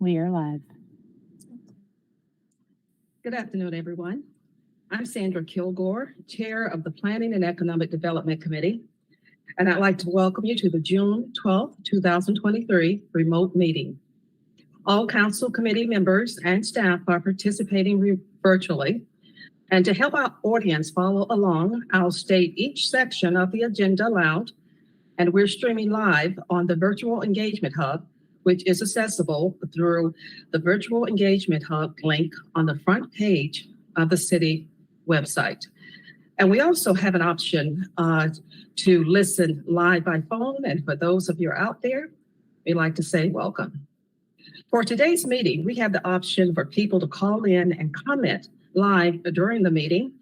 We are live. Good afternoon, everyone. I'm Sandra Kilgore, Chair of the Planning and Economic Development Committee, and I'd like to welcome you to the June 12th, 2023 remote meeting. All council committee members and staff are participating virtually, and to help our audience follow along, I'll state each section of the agenda aloud, and we're streaming live on the Virtual Engagement Hub, which is accessible through the Virtual Engagement Hub link on the front page of the city website. And we also have an option to listen live by phone. And for those of you out there, we'd like to say welcome. For today's meeting, we have the option for people to call in and comment live during the meeting.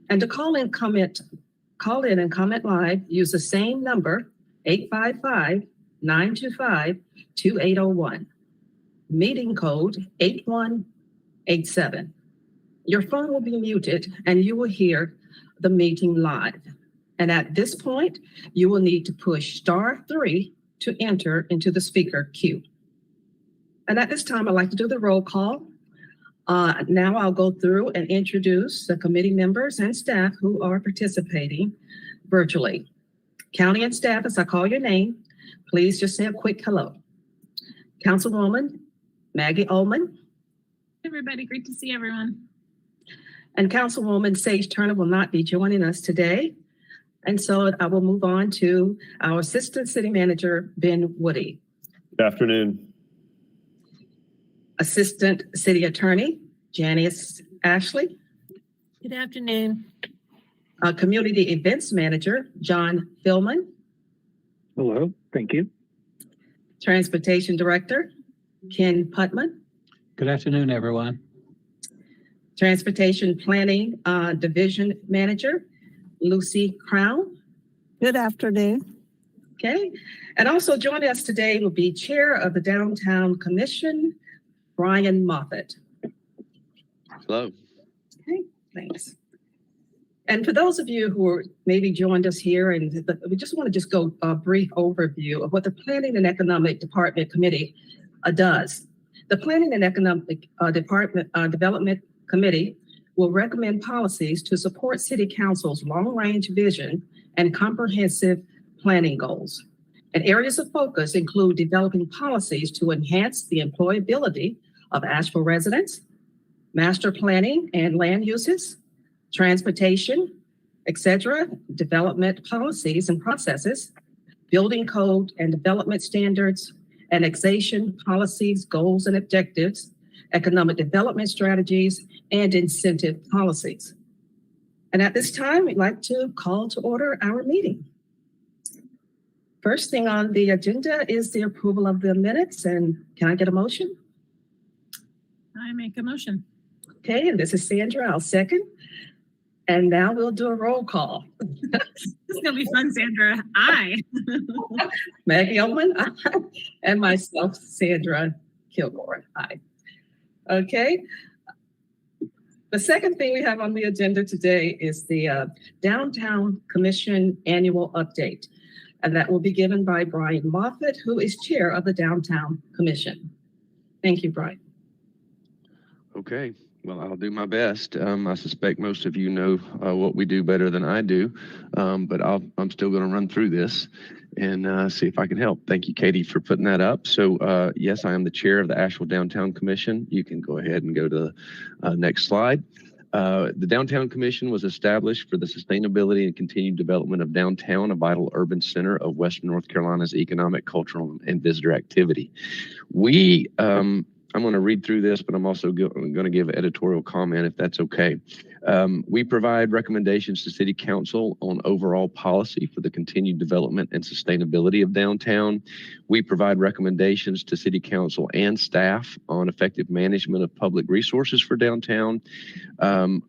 And to call in and comment live, use the same number, 855-925-2801. Meeting code 8187. Your phone will be muted and you will hear the meeting live. And at this point, you will need to push *3 to enter into the speaker queue. And at this time, I'd like to do the roll call. Now I'll go through and introduce the committee members and staff who are participating virtually. County and staff, as I call your name, please just say a quick hello. Councilwoman Maggie Ullman. Everybody, great to see everyone. And Councilwoman Sage Turner will not be joining us today. And so I will move on to our Assistant City Manager, Ben Woody. Good afternoon. Assistant City Attorney, Janice Ashley. Good afternoon. Community Events Manager, John Philman. Hello, thank you. Transportation Director, Ken Putman. Good afternoon, everyone. Transportation Planning Division Manager, Lucy Crown. Good afternoon. Okay, and also joining us today will be Chair of the Downtown Commission, Brian Moffett. Hello. Okay, thanks. And for those of you who maybe joined us here, and we just want to go a brief overview of what the Planning and Economic Department Committee does. The Planning and Economic Development Committee will recommend policies to support City Council's long-range vision and comprehensive planning goals. And areas of focus include developing policies to enhance the employability of Asheville residents, master planning and land uses, transportation, etc., development policies and processes, building code and development standards, annexation policies, goals and objectives, economic development strategies, and incentive policies. And at this time, we'd like to call to order our meeting. First thing on the agenda is the approval of the minutes. And can I get a motion? I make a motion. Okay, and this is Sandra, I'll second. And now we'll do a roll call. This is going to be fun, Sandra. Aye. Maggie Ullman, aye. And myself, Sandra Kilgore, aye. Okay. The second thing we have on the agenda today is the Downtown Commission Annual Update. And that will be given by Brian Moffett, who is Chair of the Downtown Commission. Thank you, Brian. Okay. Well, I'll do my best. I suspect most of you know what we do better than I do, but I'm still going to run through this and see if I can help. Thank you, Katie, for putting that up. So, yes, I am the chair of the Asheville Downtown Commission. You can go ahead and go to the next slide. The Downtown Commission was established for the sustainability and continued development of downtown, a vital urban center of Western North Carolina's economic, cultural, and visitor activity. I'm going to read through this, but I'm also going to give an editorial comment if that's okay. We provide recommendations to City Council on overall policy for the continued development and sustainability of downtown. We provide recommendations to City Council and staff on effective management of public resources for downtown.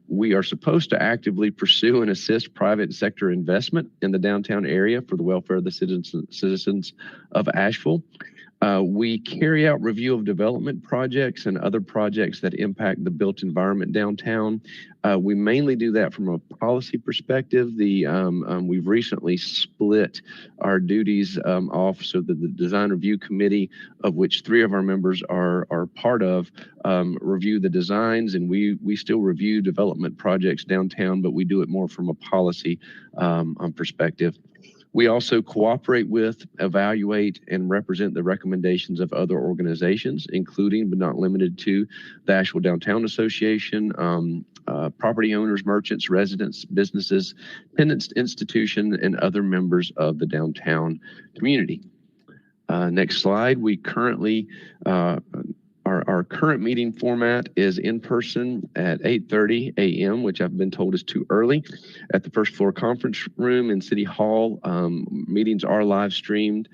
We are supposed to actively pursue and assist private sector investment in the downtown area for the welfare of the citizens of Asheville. We carry out review of development projects and other projects that impact the built environment downtown. We mainly do that from a policy perspective. We've recently split our duties off so that the design review committee, of which 3 of our members are part of, review the designs, and we still review development projects downtown, but we do it more from a policy perspective. We also cooperate with, evaluate, and represent the recommendations of other organizations, including but not limited to the Asheville Downtown Association, property owners, merchants, residents, businesses, tenants, institution, and other members of the downtown community. Next slide. We currently our current meeting format is in person at 8:30 a.m., which I've been told is too early, at the first floor conference room in City Hall. Meetings are live streamed.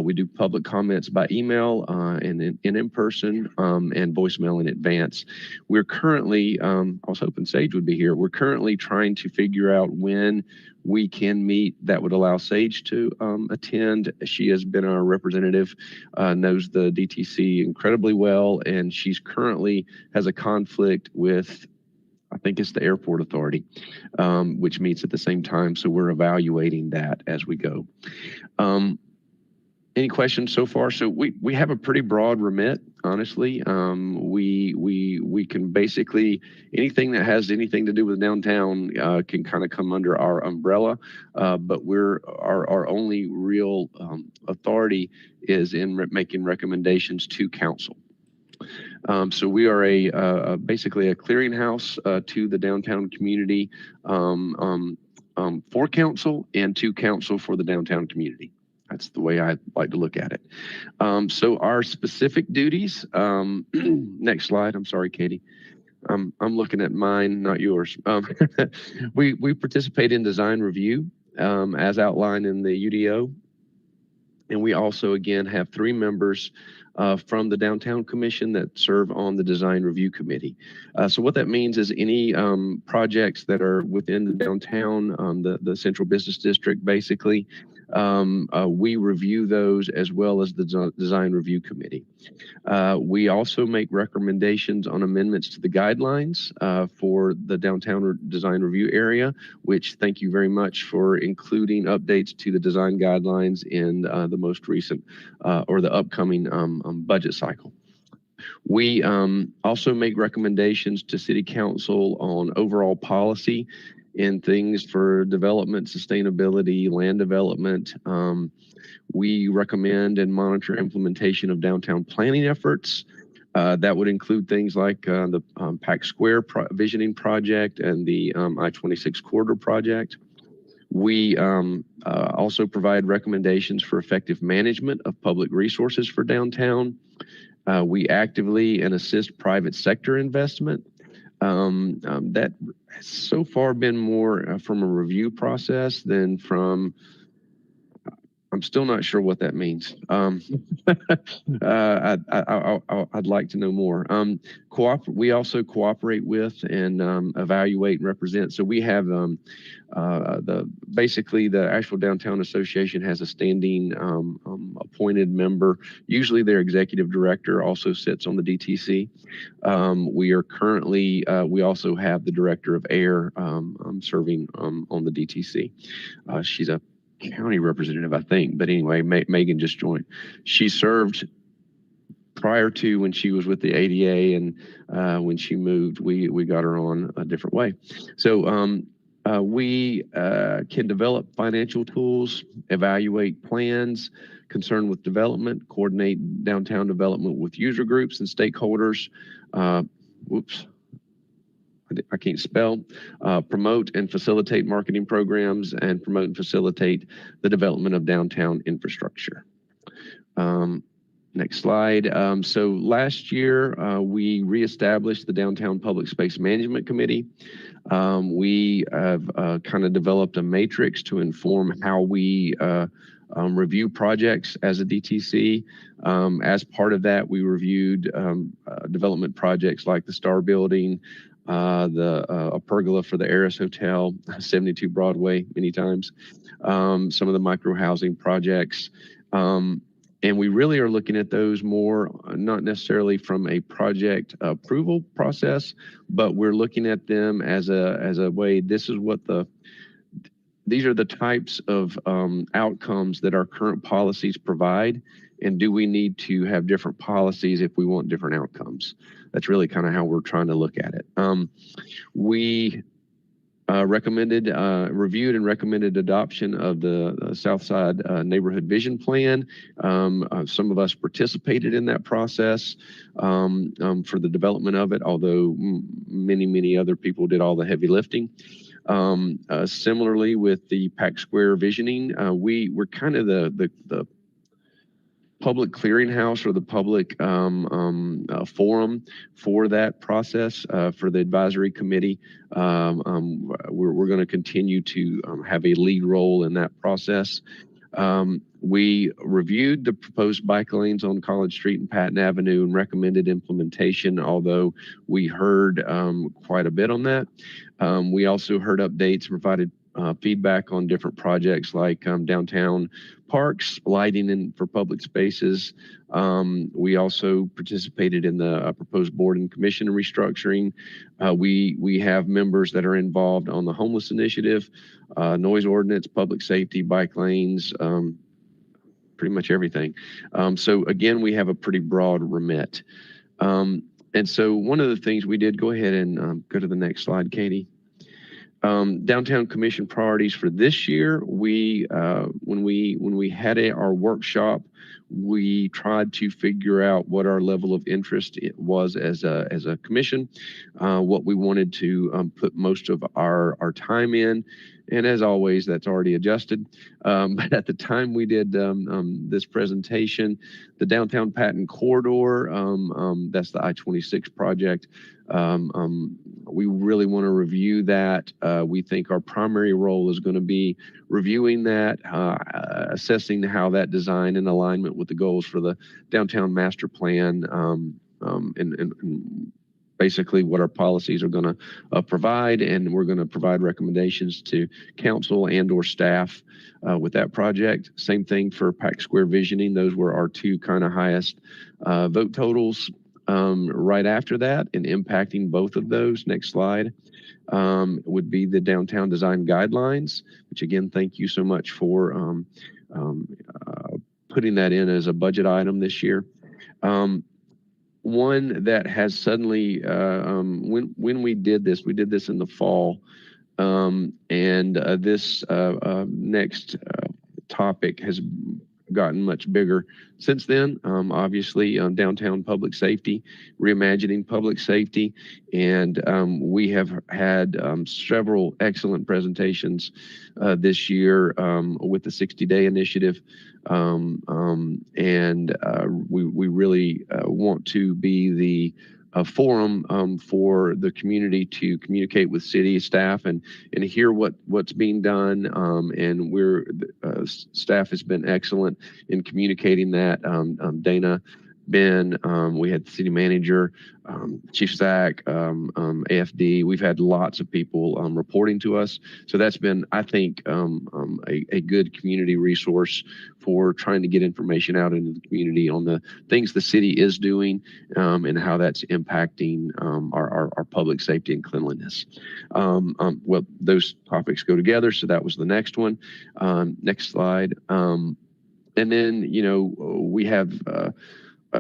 We do public comments by email and in person and voicemail in advance. We're currently, I was hoping Sage would be here. We're currently trying to figure out when we can meet that would allow Sage to attend. She has been our representative, knows the DTC incredibly well, and she's currently has a conflict with, I think it's the airport authority, which meets at the same time. So we're evaluating that as we go. Any questions so far? So we have a pretty broad remit, honestly. We can basically, anything that has anything to do with downtown can kind of come under our umbrella, but our only real authority is in making recommendations to council. So we are basically a clearinghouse to the downtown community for council and to council for the downtown community. That's the way I like to look at it. So our specific duties, next slide. I'm sorry, Katie. I'm looking at mine, not yours. We participate in design review as outlined in the UDO. And we also, again, have 3 members from the Downtown Commission that serve on the Design Review Committee. So what that means is any projects that are within the downtown, the Central Business District, basically, we review those as well as the Design Review Committee. We also make recommendations on amendments to the guidelines for the downtown design review area, which thank you very much for including updates to the design guidelines in the most recent or the upcoming budget cycle. We also make recommendations to City Council on overall policy in things for development, sustainability, land development. We recommend and monitor implementation of downtown planning efforts. That would include things like the Pack Square visioning project and the I-26 corridor project. We also provide recommendations for effective management of public resources for downtown. We actively and assist private sector investment. That has so far been more from a review process than from, I'm still not sure what that means. I'd like to know more. We also cooperate with and evaluate and represent. So we have basically the Asheville Downtown Association has a standing appointed member. Usually their executive director also sits on the DTC. We are currently, we also have the director of AIR serving on the DTC. She's a county representative, I think. But anyway, Megan just joined. She served prior to when she was with the ADA, and when she moved, we got her on a different way. So we can develop financial tools, evaluate plans concerned with development, coordinate downtown development with user groups and stakeholders. I can't spell, promote and facilitate marketing programs, and promote and facilitate the development of downtown infrastructure. Next slide. So last year, we reestablished the Downtown Public Space Management Committee. We have kind of developed a matrix to inform how we review projects as a DTC. As part of that, we reviewed development projects like the Star Building, a pergola for the Eris Hotel, 72 Broadway, many times, some of the micro housing projects. And we really are looking at those more, not necessarily from a project approval process, but we're looking at them as a way, these are the types of outcomes that our current policies provide. And do we need to have different policies if we want different outcomes? That's really kind of how we're trying to look at it. We reviewed and recommended adoption of the Southside Neighborhood Vision Plan. Some of us participated in that process for the development of it, although many other people did all the heavy lifting. Similarly, with the Pack Square visioning, we're kind of the public clearinghouse or the public forum for that process for the advisory committee. We're going to continue to have a lead role in that process. We reviewed the proposed bike lanes on College Street and Patton Avenue and recommended implementation, although we heard quite a bit on that. We also heard updates, provided feedback on different projects like downtown parks, lighting for public spaces. We also participated in the proposed board and commission restructuring. We have members that are involved on the homeless initiative, noise ordinance, public safety, bike lanes, pretty much everything. So again, we have a pretty broad remit. And so one of the things we did, go ahead and go to the next slide, Katie. Downtown Commission priorities for this year. When we had our workshop, we tried to figure out what our level of interest it was as a commission, what we wanted to put most of our time in. And as always, that's already adjusted. But at the time we did this presentation, the downtown Patton corridor, that's the I-26 project. We really want to review that. We think our primary role is going to be reviewing that, assessing how that design in alignment with the goals for the downtown master plan, and basically what our policies are going to provide, and we're going to provide recommendations to council and or staff with that project. Same thing for Pack Square visioning. Those were our two kind of highest vote totals. Right after that, and impacting both of those, next slide, would be the downtown design guidelines, which again, thank you so much for putting that in as a budget item this year. One that has suddenly, when we did this in the fall, and this next topic has gotten much bigger since then. Obviously, downtown public safety, reimagining public safety, and we have had several excellent presentations this year with the 60-day initiative, and we really want to be the forum for the community to communicate with city staff and hear what's being done. And staff has been excellent in communicating that. Dana, Ben, we had the city manager, Chief Stack, AFD. We've had lots of people reporting to us. So that's been, I think, a good community resource for trying to get information out into the community on the things the city is doing, and how that's impacting our public safety and cleanliness. Well, those topics go together. So that was the next one. Next slide. And then, we have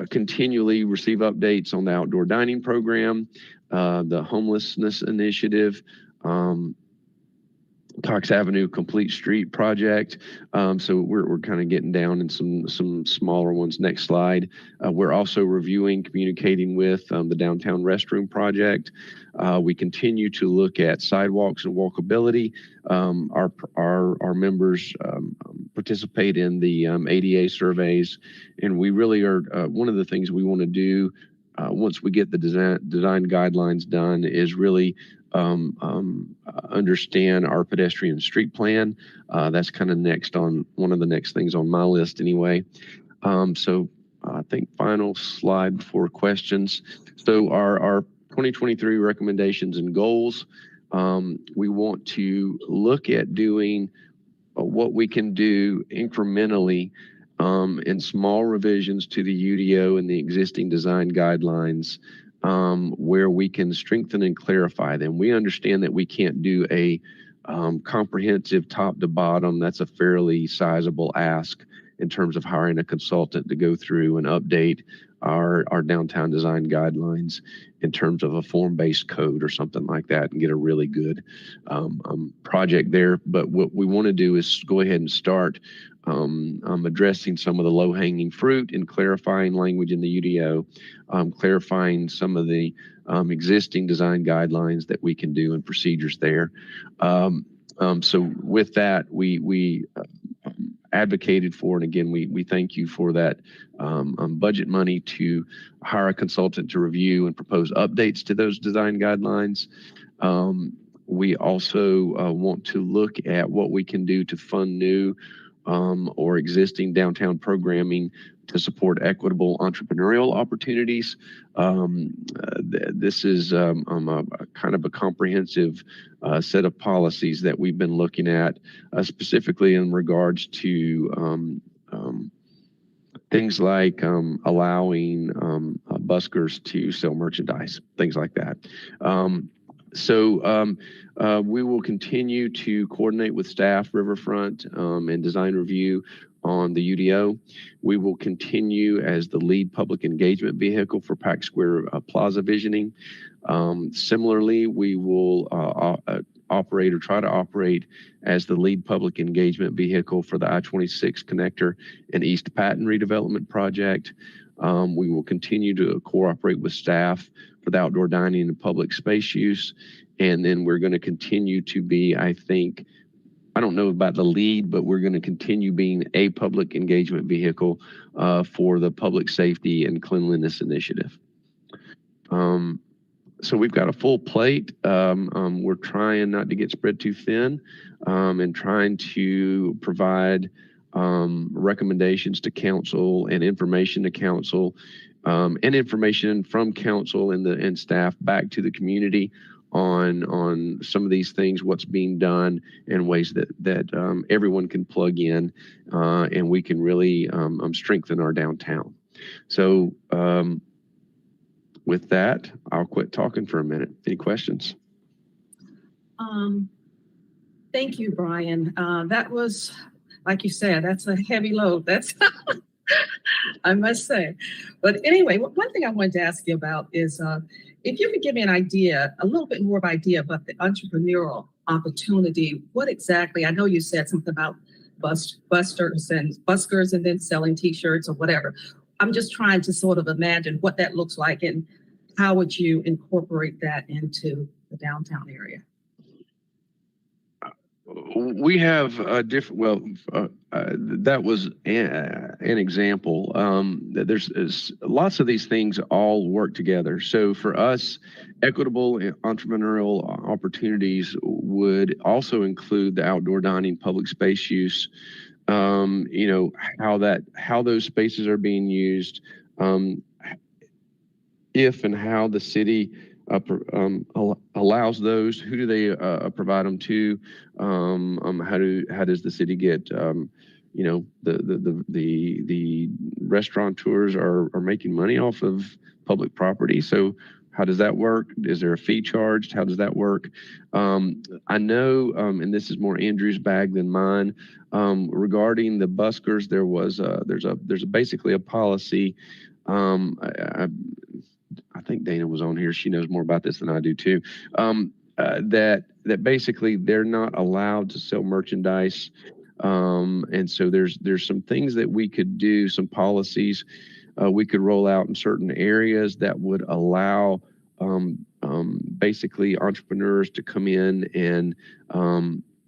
continually receive updates on the outdoor dining program, the homelessness initiative, Cox Avenue Complete Street project. So we're kind of getting down in some smaller ones. Next slide. We're also reviewing, communicating with the downtown restroom project. We continue to look at sidewalks and walkability. Our members participate in the ADA surveys, and we really are, one of the things we want to do once we get the design guidelines done is really understand our pedestrian street plan. That's kind of next on one of the next things on my list anyway. So I think final slide before questions. So our 2023 recommendations and goals, we want to look at doing what we can do incrementally and small revisions to the UDO and the existing design guidelines where we can strengthen and clarify them. We understand that we can't do a comprehensive top to bottom. That's a fairly sizable ask in terms of hiring a consultant to go through and update our downtown design guidelines in terms of a form-based code or something like that and get a really good project there. But what we want to do is go ahead and start addressing some of the low-hanging fruit and clarifying language in the UDO, clarifying some of the existing design guidelines that we can do and procedures there. So with that, we advocated for, and again, we thank you for that budget money to hire a consultant to review and propose updates to those design guidelines. We also want to look at what we can do to fund new or existing downtown programming to support equitable entrepreneurial opportunities. This is a kind of a comprehensive set of policies that we've been looking at, specifically in regards to things like allowing buskers to sell merchandise, things like that. We will continue to coordinate with staff, Riverfront, and design review on the UDO. We will continue as the lead public engagement vehicle for Pack Square Plaza visioning. Similarly, we will operate or try to operate as the lead public engagement vehicle for the I-26 connector and East Patton redevelopment project. We will continue to cooperate with staff for the outdoor dining and public space use. And then we're going to continue to be, I think, I don't know about the lead, but we're going to continue being a public engagement vehicle for the public safety and cleanliness initiative. So we've got a full plate. We're trying not to get spread too thin and trying to provide recommendations to council and information to council and information from council and staff back to the community on some of these things, what's being done, and ways that everyone can plug in and we can really strengthen our downtown. So with that, I'll quit talking for a minute. Any questions? Thank you, Brian. That was, like you said, that's a heavy load. That's, I must say. But anyway, one thing I wanted to ask you about is if you could give me an idea, a little bit more of an idea about the entrepreneurial opportunity. What exactly, I know you said something about buskers and then selling T-shirts or whatever. I'm just trying to sort of imagine what that looks like and how would you incorporate that into the downtown area? We have a different, that was an example. There's lots of these things all work together. So for us, equitable entrepreneurial opportunities would also include the outdoor dining, public space use, how those spaces are being used, if and how the city allows those. Who do they provide them to? How does the city get? The restaurateurs are making money off of public property. So how does that work? Is there a fee charged? How does that work? I know, and this is more Andrew's bag than mine. Regarding the buskers, there's basically a policy. I think Dana was on here. She knows more about this than I do too. That basically they're not allowed to sell merchandise. And so there's some things that we could do, some policies we could roll out in certain areas that would allow basically entrepreneurs to come in and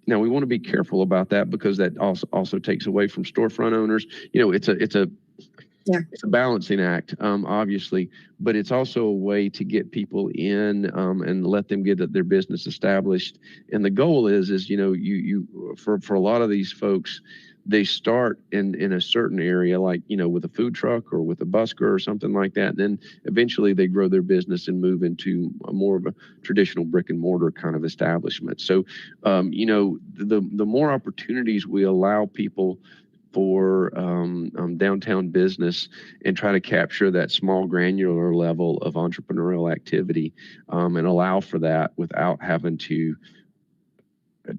now we want to be careful about that because that also takes away from storefront owners. It's a balancing act, obviously, but it's also a way to get people in and let them get their business established. And the goal is for a lot of these folks, they start in a certain area, like, with a food truck or with a busker or something like that. And then eventually they grow their business and move into more of a traditional brick and mortar kind of establishment. So, the more opportunities we allow people for downtown business and try to capture that small granular level of entrepreneurial activity and allow for that without having to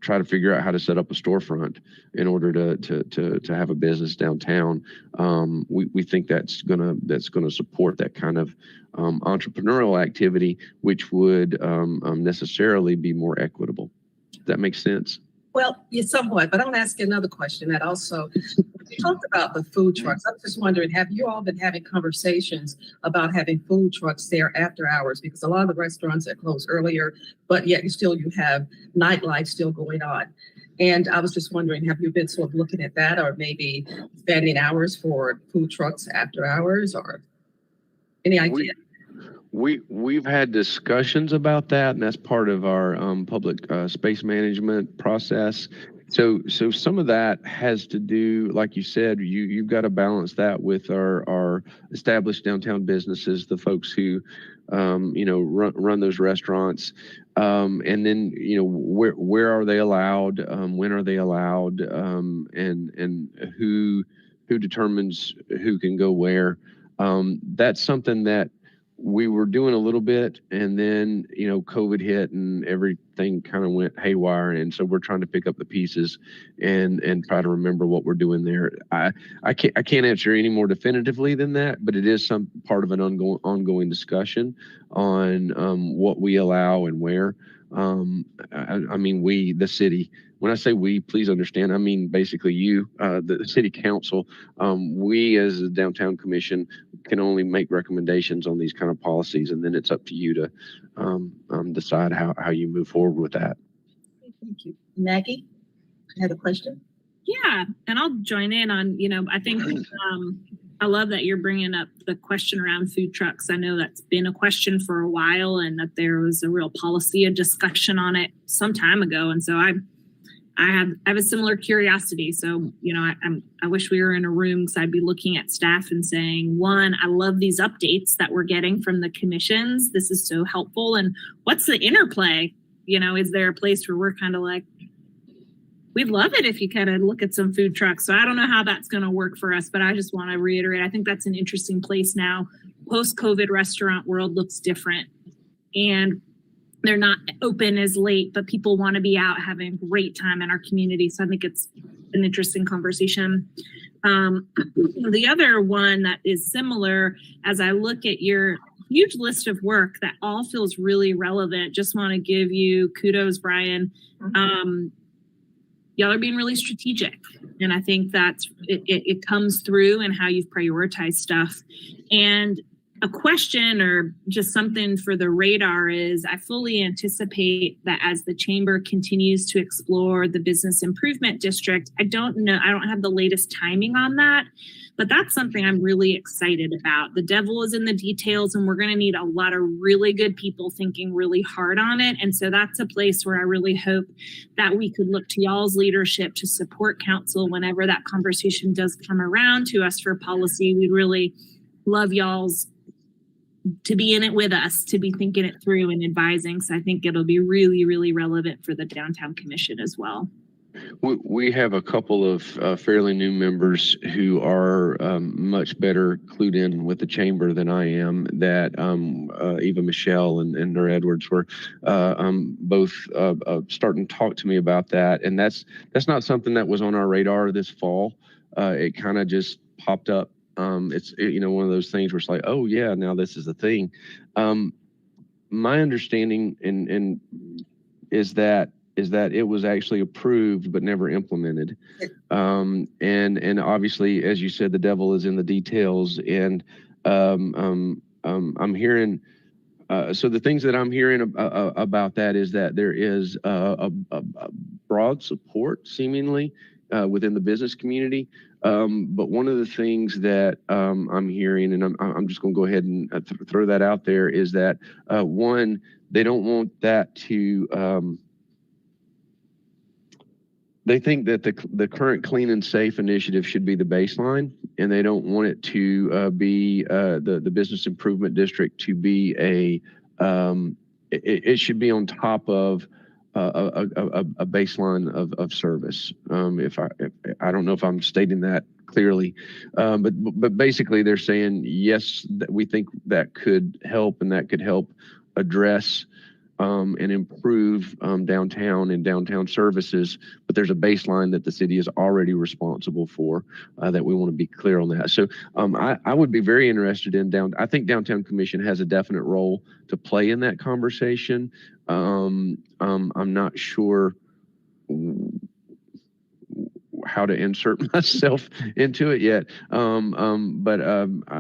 try to figure out how to set up a storefront in order to have a business downtown. We think that's gonna support that kind of entrepreneurial activity, which would necessarily be more equitable. Does that make sense? Well, yeah, somewhat, but I want to ask you another question that also, you talked about the food trucks. I'm just wondering, have you all been having conversations about having food trucks there after hours? Because a lot of the restaurants are closed earlier, but yet you have nightlife still going on. And I was just wondering, have you been sort of looking at that, or maybe expanding hours for food trucks after hours, or any idea? We've had discussions about that, and that's part of our public space management process. So some of that has to do, like you said, you've got to balance that with our established downtown businesses, the folks who run those restaurants, and then where are they allowed, when are they allowed, and who determines who can go where. That's something that we were doing a little bit, and then COVID hit and everything kind of went haywire, and so we're trying to pick up the pieces and try to remember what we're doing there. I can't answer any more definitively than that, but it is some part of an ongoing discussion on what we allow and where. I mean, we, the city. When I say we, please understand, I mean basically you, the city council. We as a downtown commission can only make recommendations on these kind of policies, and then it's up to you to decide how you move forward with that. Thank you. Maggie, I had a question. Yeah, and I'll join in on, I think I love that you're bringing up the question around food trucks. I know that's been a question for a while, and that there was a real policy and discussion on it some time ago. And so I have a similar curiosity. So, I wish we were in a room, because I'd be looking at staff and saying, one, I love these updates that we're getting from the commissions. This is so helpful. And what's the interplay? Is there a place where we're kind of like, we'd love it if you kind of look at some food trucks. So I don't know how that's going to work for us, but I just want to reiterate, I think that's an interesting place now. Post-COVID restaurant world looks different, and they're not open as late, but people want to be out having a great time in our community. So I think it's an interesting conversation. The other one that is similar, as I look at your huge list of work that all feels really relevant, just want to give you kudos, Brian. Y'all are being really strategic. And I think that's, it comes through in how you've prioritized stuff. And a question or just something for the radar is, I fully anticipate that as the chamber continues to explore the business improvement district, I don't have the latest timing on that, but that's something I'm really excited about. The devil is in the details, and we're going to need a lot of really good people thinking really hard on it. And so that's a place where I really hope that we could look to y'all's leadership to support council whenever that conversation does come around to us for policy. We'd really love y'all's to be in it with us, to be thinking it through and advising. So I think it'll be really, really relevant for the downtown commission as well. We have a couple of fairly new members who are much better clued in with the chamber than I am. That Eva Michelle and Nur Edwards were both starting to talk to me about that, and that's not something that was on our radar this fall. It kind of just popped up. It's one of those things where it's like, oh yeah, now this is a thing. My understanding is that it was actually approved but never implemented. And obviously, as you said, the devil is in the details. And I'm hearing, so the things that I'm hearing about that is that there is a broad support seemingly within the business community. But one of the things that I'm hearing, and I'm just going to go ahead and throw that out there, is that one, they don't want that to. They think that the current Clean and Safe initiative should be the baseline, and they don't want it to be the business improvement district to be it should be on top of a baseline of service. If I don't know if I'm stating that clearly, but basically they're saying yes, that we think that could help, and that could help address and improve downtown and downtown services, but there's a baseline that the city is already responsible for, that we want to be clear on that. So I would be very interested in I think Downtown Commission has a definite role to play in that conversation. I'm not sure how to insert myself into it yet. But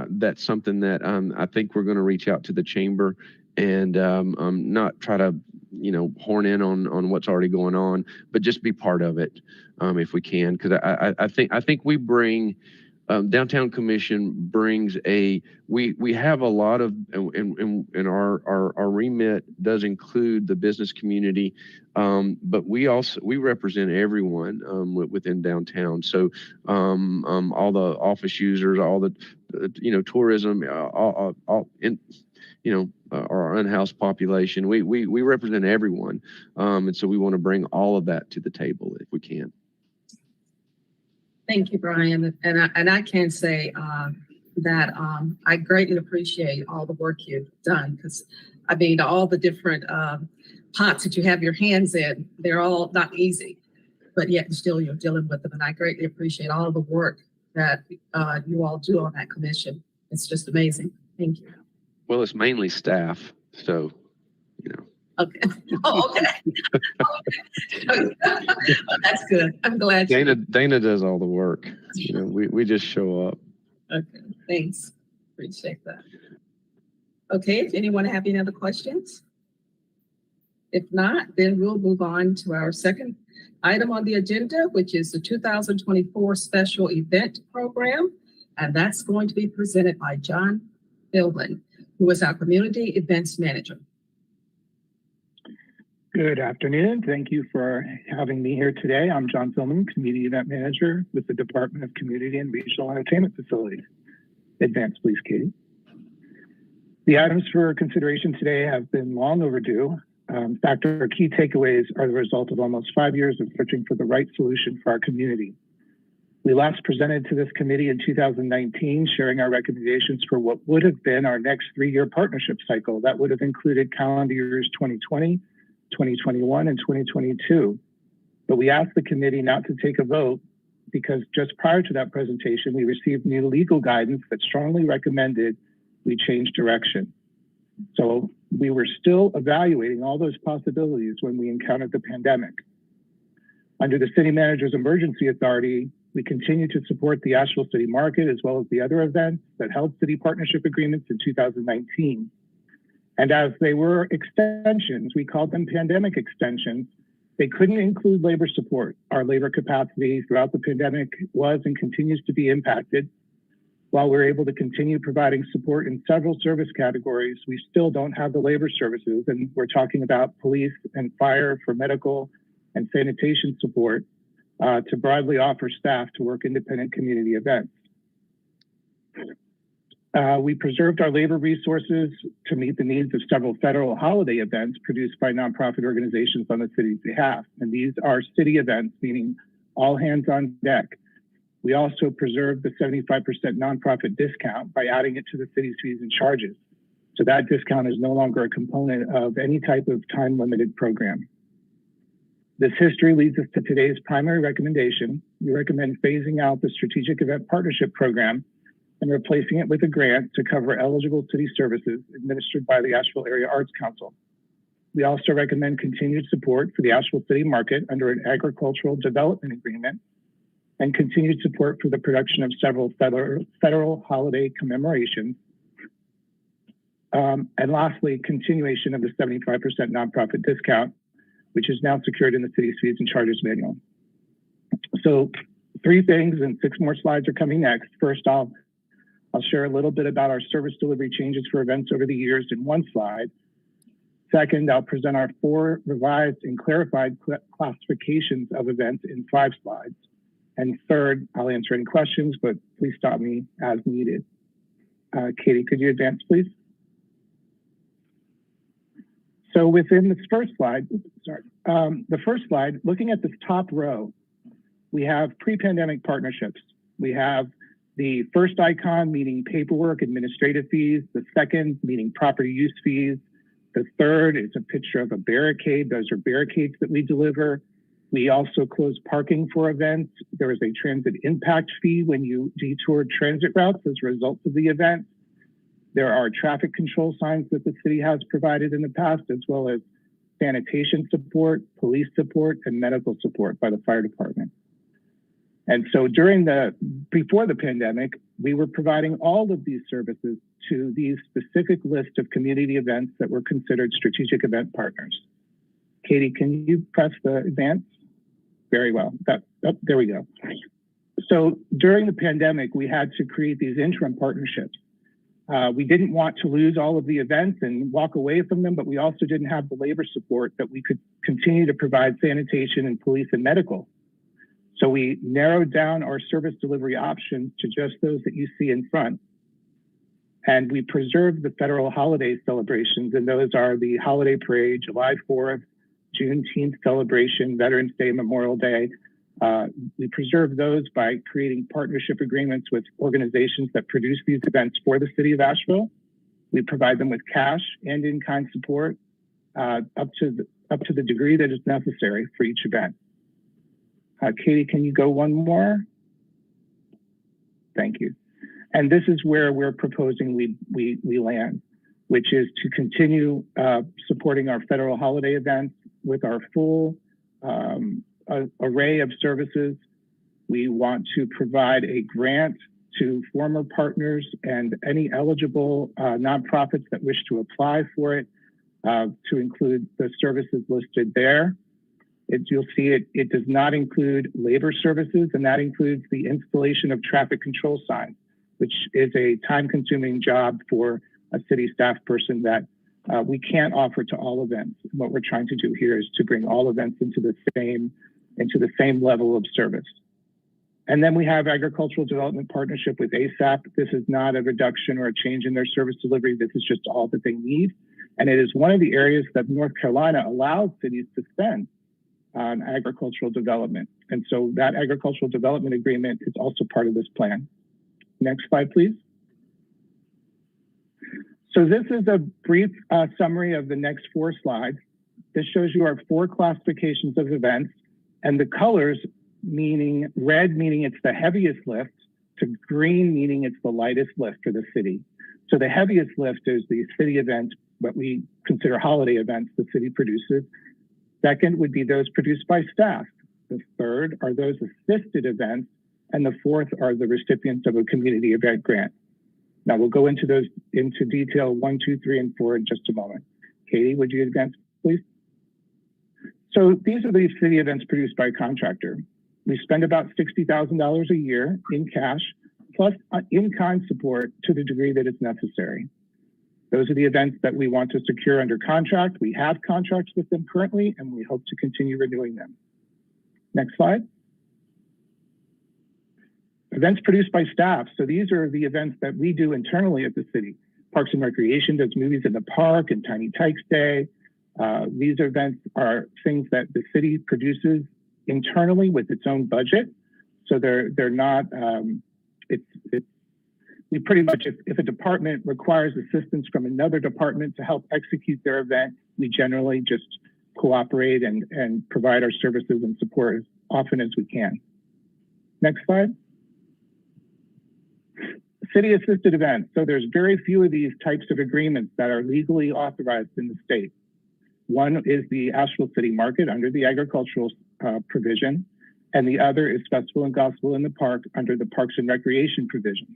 that's something that I think we're going to reach out to the chamber and not try to, horn in on what's already going on, but just be part of it if we can. Because I think we bring, Downtown Commission brings we have a lot of, and our remit does include the business community, but we represent everyone within downtown. So all the office users, all the tourism, our unhoused population. We represent everyone, and so we want to bring all of that to the table if we can. Thank you, Brian. And I can say that I greatly appreciate all the work you've done, because I mean, all the different pots that you have your hands in, they're all not easy, but yet still you're dealing with them. And I greatly appreciate all the work that you all do on that commission. It's just amazing. Thank you. Well, it's mainly staff, so Okay. Oh, okay. Okay. That's good. I'm glad. Dana does all the work. We just show up. Okay. Thanks. Appreciate that. Okay. If anyone have any other questions? If not, then we'll move on to our second item on the agenda, which is the 2024 Special Event Program. And that's going to be presented by John Philbin, who is our Community Events Manager. Good afternoon. Thank you for having me here today. I'm John Philbin, Community Event Manager with the Department of Community and Regional Entertainment Facilities. Advance, please, Katie. The items for consideration today have been long overdue. In fact, our key takeaways are the result of almost 5 years of searching for the right solution for our community. We last presented to this committee in 2019, sharing our recommendations for what would have been our next 3-year partnership cycle that would have included calendar years 2020, 2021, and 2022. But we asked the committee not to take a vote because just prior to that presentation, we received new legal guidance that strongly recommended we change direction. So we were still evaluating all those possibilities when we encountered the pandemic. Under the city manager's emergency authority, we continue to support the Asheville City Market as well as the other events that held city partnership agreements in 2019. And as they were extensions, we called them pandemic extensions, they couldn't include labor support. Our labor capacity throughout the pandemic was and continues to be impacted. While we're able to continue providing support in several service categories, we still don't have the labor services. And we're talking about police and fire for medical and sanitation support to broadly offer staff to work independent community events. We preserved our labor resources to meet the needs of several federal holiday events produced by nonprofit organizations on the city's behalf. And these are city events, meaning all hands on deck. We also preserved the 75% nonprofit discount by adding it to the city's fees and charges. So that discount is no longer a component of any type of time-limited program. This history leads us to today's primary recommendation. We recommend phasing out the Strategic Event Partnership Program and replacing it with a grant to cover eligible city services administered by the Asheville Area Arts Council. We also recommend continued support for the Asheville City Market under an agricultural development agreement and continued support for the production of several federal holiday commemorations. And lastly, continuation of the 75% nonprofit discount, which is now secured in the city's fees and charges manual. So 3 things, and 6 more slides are coming next. First, I'll share a little bit about our service delivery changes for events over the years in 1 slide. Second, I'll present our 4 revised and clarified classifications of events in 5 slides. And third, I'll answer any questions, but please stop me as needed. Katie, could you advance, please? So within this first slide, the first slide, looking at this top row, we have pre-pandemic partnerships. We have the first icon meaning paperwork, administrative fees. The second meaning property use fees. The third is a picture of a barricade. Those are barricades that we deliver. We also close parking for events. There is a transit impact fee when you detour transit routes as a result of the event. There are traffic control signs that the city has provided in the past, as well as sanitation support, police support, and medical support by the fire department. And so before the pandemic, we were providing all of these services to these specific list of community events that were considered strategic event partners. Katie, can you press the advance? Very well. There we go. So during the pandemic, we had to create these interim partnerships. We didn't want to lose all of the events and walk away from them, but we also didn't have the labor support that we could continue to provide sanitation and police and medical. So we narrowed down our service delivery options to just those that you see in front. And we preserved the federal holiday celebrations, and those are the holiday parade, July 4th, Juneteenth celebration, Veterans Day, Memorial Day. We preserve those by creating partnership agreements with organizations that produce these events for the city of Asheville. We provide them with cash and in-kind support up to the degree that is necessary for each event. Katie, can you go one more? Thank you. And this is where we're proposing we land, which is to continue supporting our federal holiday events with our full array of services. We want to provide a grant to former partners and any eligible nonprofits that wish to apply for it to include the services listed there. You'll see it does not include labor services, and that includes the installation of traffic control signs, which is a time-consuming job for a city staff person that we can't offer to all events. What we're trying to do here is to bring all events into the same level of service. And then we have agricultural development partnership with ASAP. This is not a reduction or a change in their service delivery. This is just all that they need. And it is one of the areas that North Carolina allows cities to spend on agricultural development. And so that agricultural development agreement is also part of this plan. Next slide, please. So this is a brief summary of the next 4 slides. This shows you our 4 classifications of events, and the colors meaning red, meaning it's the heaviest lift, to green, meaning it's the lightest lift for the city. So the heaviest lift is the city events, what we consider holiday events the city produces. Second would be those produced by staff. The third are those assisted events, and the fourth are the recipients of a community event grant. Now we'll go into those into detail 1, 2, 3, and 4 in just a moment. Katie, would you advance, please? So these are the city events produced by a contractor. We spend about $60,000 a year in cash, plus in-kind support to the degree that it's necessary. Those are the events that we want to secure under contract. We have contracts with them currently, and we hope to continue renewing them. Next slide. Events produced by staff. So these are the events that we do internally at the city. Parks and Recreation does movies in the park and Tiny Tykes Day. These events are things that the city produces internally with its own budget. So they're not, we pretty much, if a department requires assistance from another department to help execute their event, we generally just cooperate and provide our services and support as often as we can. Next slide. City assisted events. So there's very few of these types of agreements that are legally authorized in the state. One is the Asheville City Market under the agricultural provision, and the other is Festival and Gospel in the Park under the Parks and Recreation provision.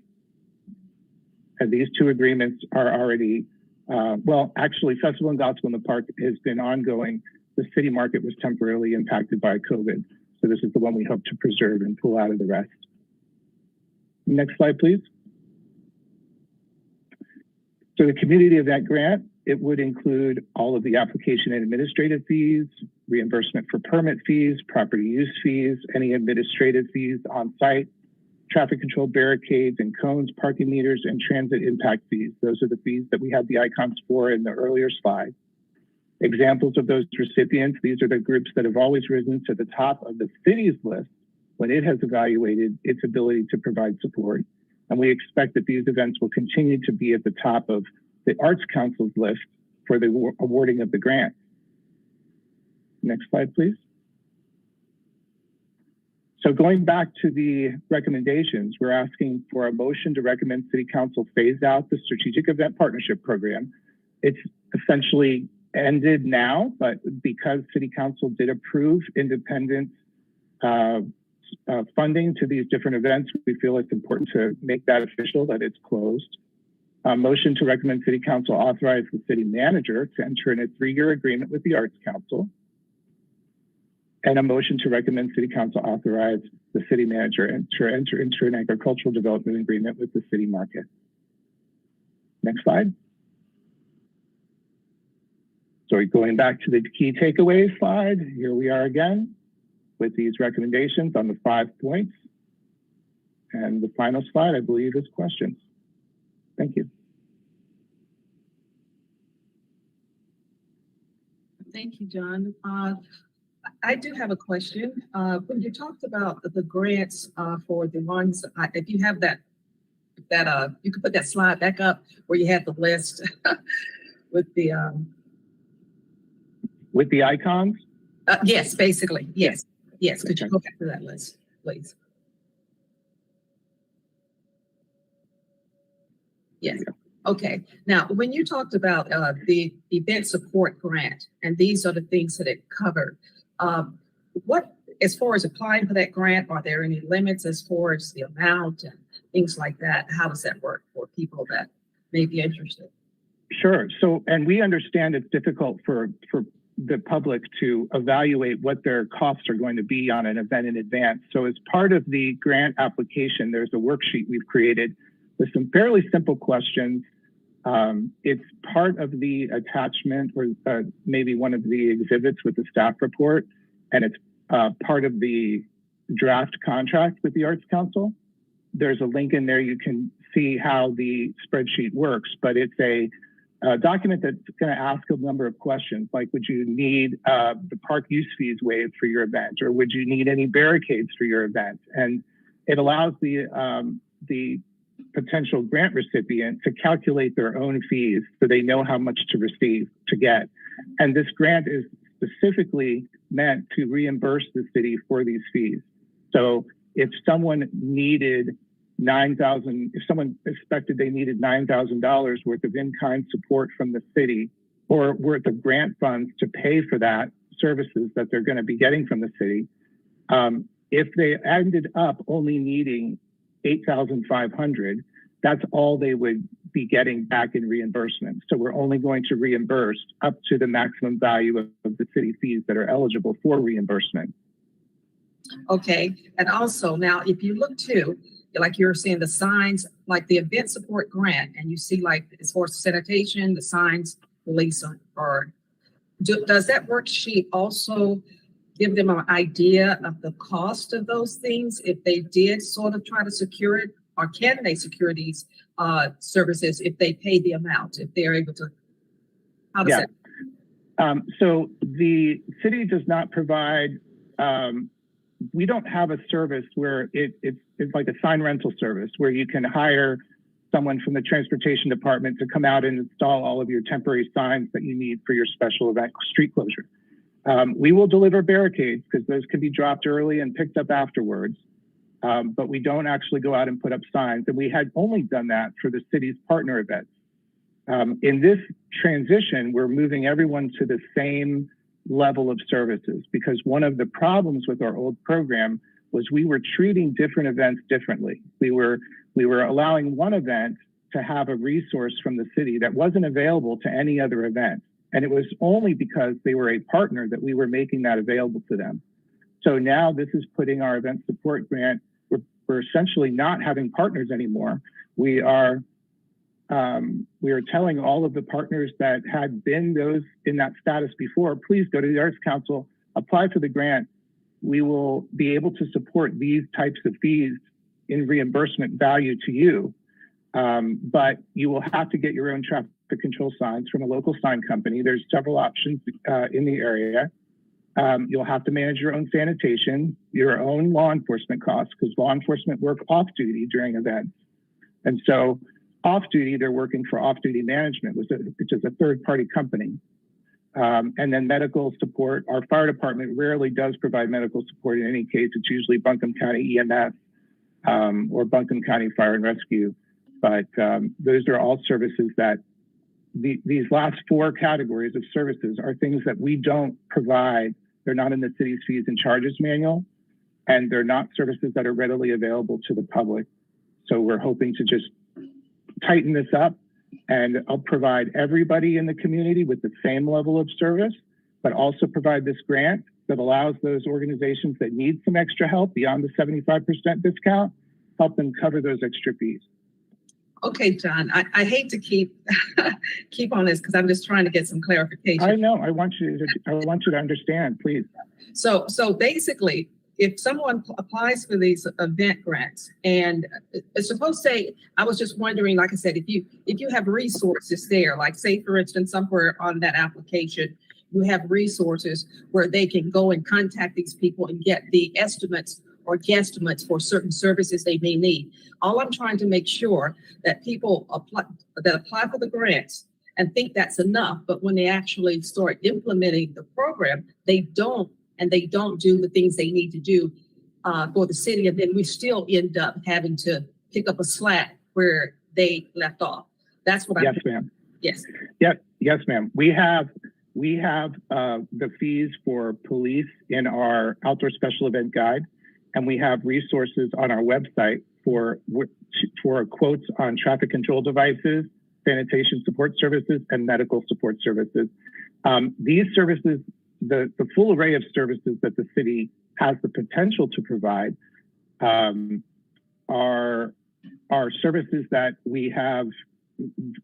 And these 2 agreements are already, well, actually Festival and Gospel in the Park has been ongoing. The city market was temporarily impacted by COVID. So this is the one we hope to preserve and pull out of the rest. Next slide, please. So the community event grant, it would include all of the application and administrative fees, reimbursement for permit fees, property use fees, any administrative fees on site, traffic control barricades and cones, parking meters, and transit impact fees. Those are the fees that we had the icons for in the earlier slide. Examples of those recipients, these are the groups that have always risen to the top of the city's list when it has evaluated its ability to provide support. And we expect that these events will continue to be at the top of the Arts Council's list for the awarding of the grant. Next slide, please. So going back to the recommendations, we're asking for a motion to recommend City Council phase out the Strategic Event Partnership Program. It's essentially ended now, but because City Council did approve independent funding to these different events, we feel it's important to make that official, that it's closed. A motion to recommend City Council authorize the city manager to enter in a 3-year agreement with the Arts Council. And a motion to recommend City Council authorize the city manager to enter into an agricultural development agreement with the city market. Next slide. So going back to the key takeaways slide, here we are again with these recommendations on the 5 points. And the final slide, I believe, is questions. Thank you. Thank you, John. I do have a question. When you talked about the grants for the ones, if you have that you could put that slide back up where you had the list with the icons. Yes, basically, yes. Could you go back to that list, please? Yes. Okay. Now, when you talked about the event support grant, and these are the things that it covered, what, as far as applying for that grant, are there any limits as far as the amount and things like that? How does that work for people that may be interested? Sure. So, and we understand it's difficult for the public to evaluate what their costs are going to be on an event in advance. So as part of the grant application, there's a worksheet we've created with some fairly simple questions. It's part of the attachment or maybe one of the exhibits with the staff report, and it's part of the draft contract with the Arts Council. There's a link in there. You can see how the spreadsheet works, but it's a document that's going to ask a number of questions, like would you need the park use fees waived for your event, or would you need any barricades for your event? And it allows the potential grant recipient to calculate their own fees so they know how much to get. And this grant is specifically meant to reimburse the city for these fees. So if someone needed if someone expected they needed $9,000 worth of in-kind support from the city or worth of grant funds to pay for that services that they're going to be getting from the city, if they ended up only needing $8,500, that's all they would be getting back in reimbursement. So we're only going to reimburse up to the maximum value of the city fees that are eligible for reimbursement. Okay. And also now, if you look too, like you're seeing the signs, like the event support grant, and you see like as far as sanitation, the signs, police, does that worksheet also give them an idea of the cost of those things if they did sort of try to secure it, or can they secure these services if they pay the amount, if they're able to? How does that? So the city does not provide. We don't have a service where it's like a sign rental service where you can hire someone from the transportation department to come out and install all of your temporary signs that you need for your special event street closure. We will deliver barricades because those can be dropped early and picked up afterwards. But we don't actually go out and put up signs. And we had only done that for the city's partner events. In this transition, we're moving everyone to the same level of services, because one of the problems with our old program was we were treating different events differently. We were allowing one event to have a resource from the city that wasn't available to any other event. And it was only because they were a partner that we were making that available to them. So now this is putting our event support grant, we're essentially not having partners anymore. We are telling all of the partners that had been those in that status before, please go to the Arts Council, apply for the grant. We will be able to support these types of fees in reimbursement value to you. But you will have to get your own control signs from a local sign company. There's several options in the area. You'll have to manage your own sanitation, your own law enforcement costs, because law enforcement work off-duty during events. And so off-duty, they're working for off-duty management, which is a third-party company. And then medical support. Our fire department rarely does provide medical support in any case. It's usually Buncombe County EMS or Buncombe County Fire and Rescue. But those are all services that these last four categories of services are things that we don't provide. They're not in the city's fees and charges manual, and they're not services that are readily available to the public. So we're hoping to just tighten this up, and I'll provide everybody in the community with the same level of service, but also provide this grant that allows those organizations that need some extra help beyond the 75% discount, help them cover those extra fees. Okay, John, I hate to keep on this because I'm just trying to get some clarification. I know. I want you to understand, please. So basically, if someone applies for these event grants, and it's supposed to say, I was just wondering, like I said, if you have resources there, like say for instance, somewhere on that application, you have resources where they can go and contact these people and get the estimates or guesstimates for certain services they may need. All I'm trying to make sure that people apply for the grants and think that's enough, but when they actually start implementing the program, they don't do the things they need to do for the city, and then we still end up having to pick up a slack where they left off. That's what Yes, ma'am. Yes. Yep. Yes, ma'am. We have the fees for police in our outdoor special event guide, and we have resources on our website for quotes on traffic control devices, sanitation support services, and medical support services. These services, the full array of services that the city has the potential to provide are services that we have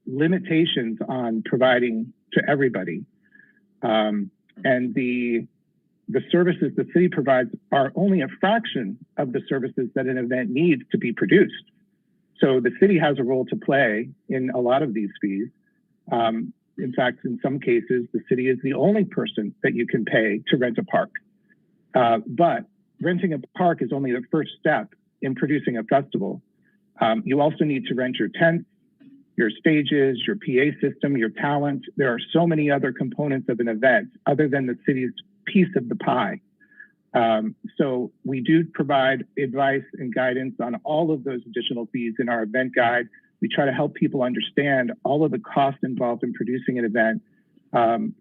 limitations on providing to everybody. And the services the city provides are only a fraction of the services that an event needs to be produced. So the city has a role to play in a lot of these fees. In fact, in some cases, the city is the only person that you can pay to rent a park. But renting a park is only the first step in producing a festival. You also need to rent your tents, your stages, your PA system, your talent. There are so many other components of an event other than the city's piece of the pie. So we do provide advice and guidance on all of those additional fees in our event guide. We try to help people understand all of the costs involved in producing an event,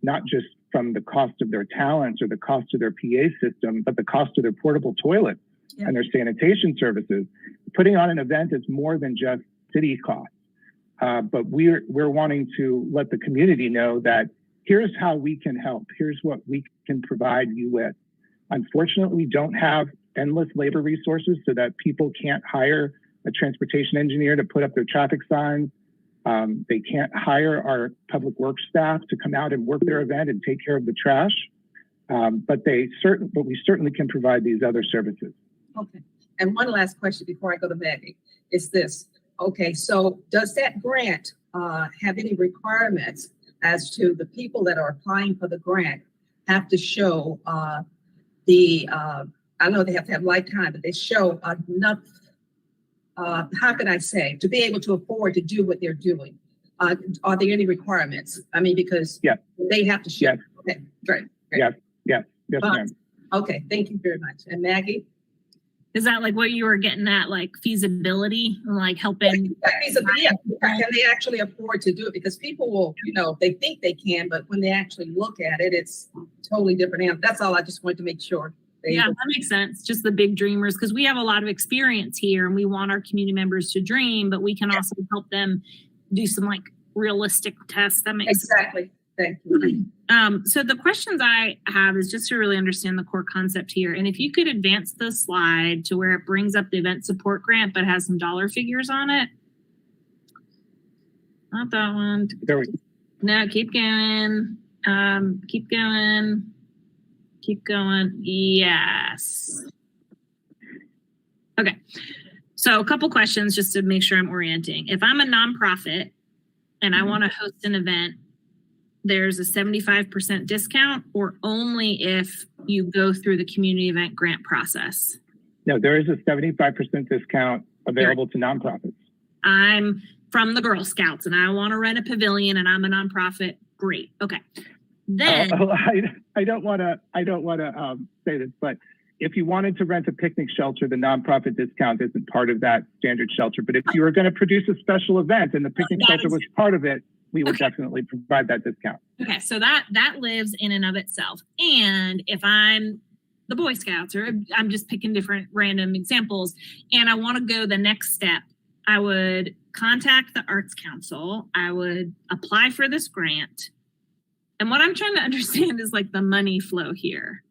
not just from the cost of their talents or the cost of their PA system, but the cost of their portable toilets and their sanitation services. Putting on an event is more than just city costs. But we're wanting to let the community know that here's how we can help. Here's what we can provide you with. Unfortunately, we don't have endless labor resources so that people can't hire a transportation engineer to put up their traffic signs. They can't hire our public works staff to come out and work their event and take care of the trash. But we certainly can provide these other services. Okay. And one last question before I go to Maggie is this. Okay, so does that grant have any requirements as to the people that are applying for the grant have to show I know they have to have lifetime, but they show enough, how can I say, to be able to afford to do what they're doing? Are there any requirements? I mean, because they have to show. Yes. Okay, great. Yes, ma'am. Okay, thank you very much. And Maggie? Is that like what you were getting at, like feasibility, like helping? Yeah, can they actually afford to do it? Because people will, they think they can, but when they actually look at it, it's totally different. And that's all I just wanted to make sure. Yeah, that makes sense. Just the big dreamers, because we have a lot of experience here and we want our community members to dream, but we can also help them do some like realistic tests. That makes Exactly. Thank you. So the questions I have is just to really understand the core concept here. And if you could advance the slide to where it brings up the event support grant, but has some dollar figures on it. Not that one. There we go. No, keep going. Keep going. Keep going. Yes. Okay. So a couple questions just to make sure I'm orienting. If I'm a nonprofit and I want to host an event, there's a 75% discount, or only if you go through the community event grant process? No, there is a 75% discount available to nonprofits. I'm from the Girl Scouts and I want to rent a pavilion and I'm a nonprofit. Great. Okay. Then I don't want to say this, but if you wanted to rent a picnic shelter, the nonprofit discount isn't part of that standard shelter. But if you were going to produce a special event and the picnic shelter was part of it, we would definitely provide that discount. Okay, so that lives in and of itself. And if I'm the Boy Scouts, or I'm just picking different random examples, and I want to go the next step, I would contact the Arts Council. I would apply for this grant. And what I'm trying to understand is like the money flow here.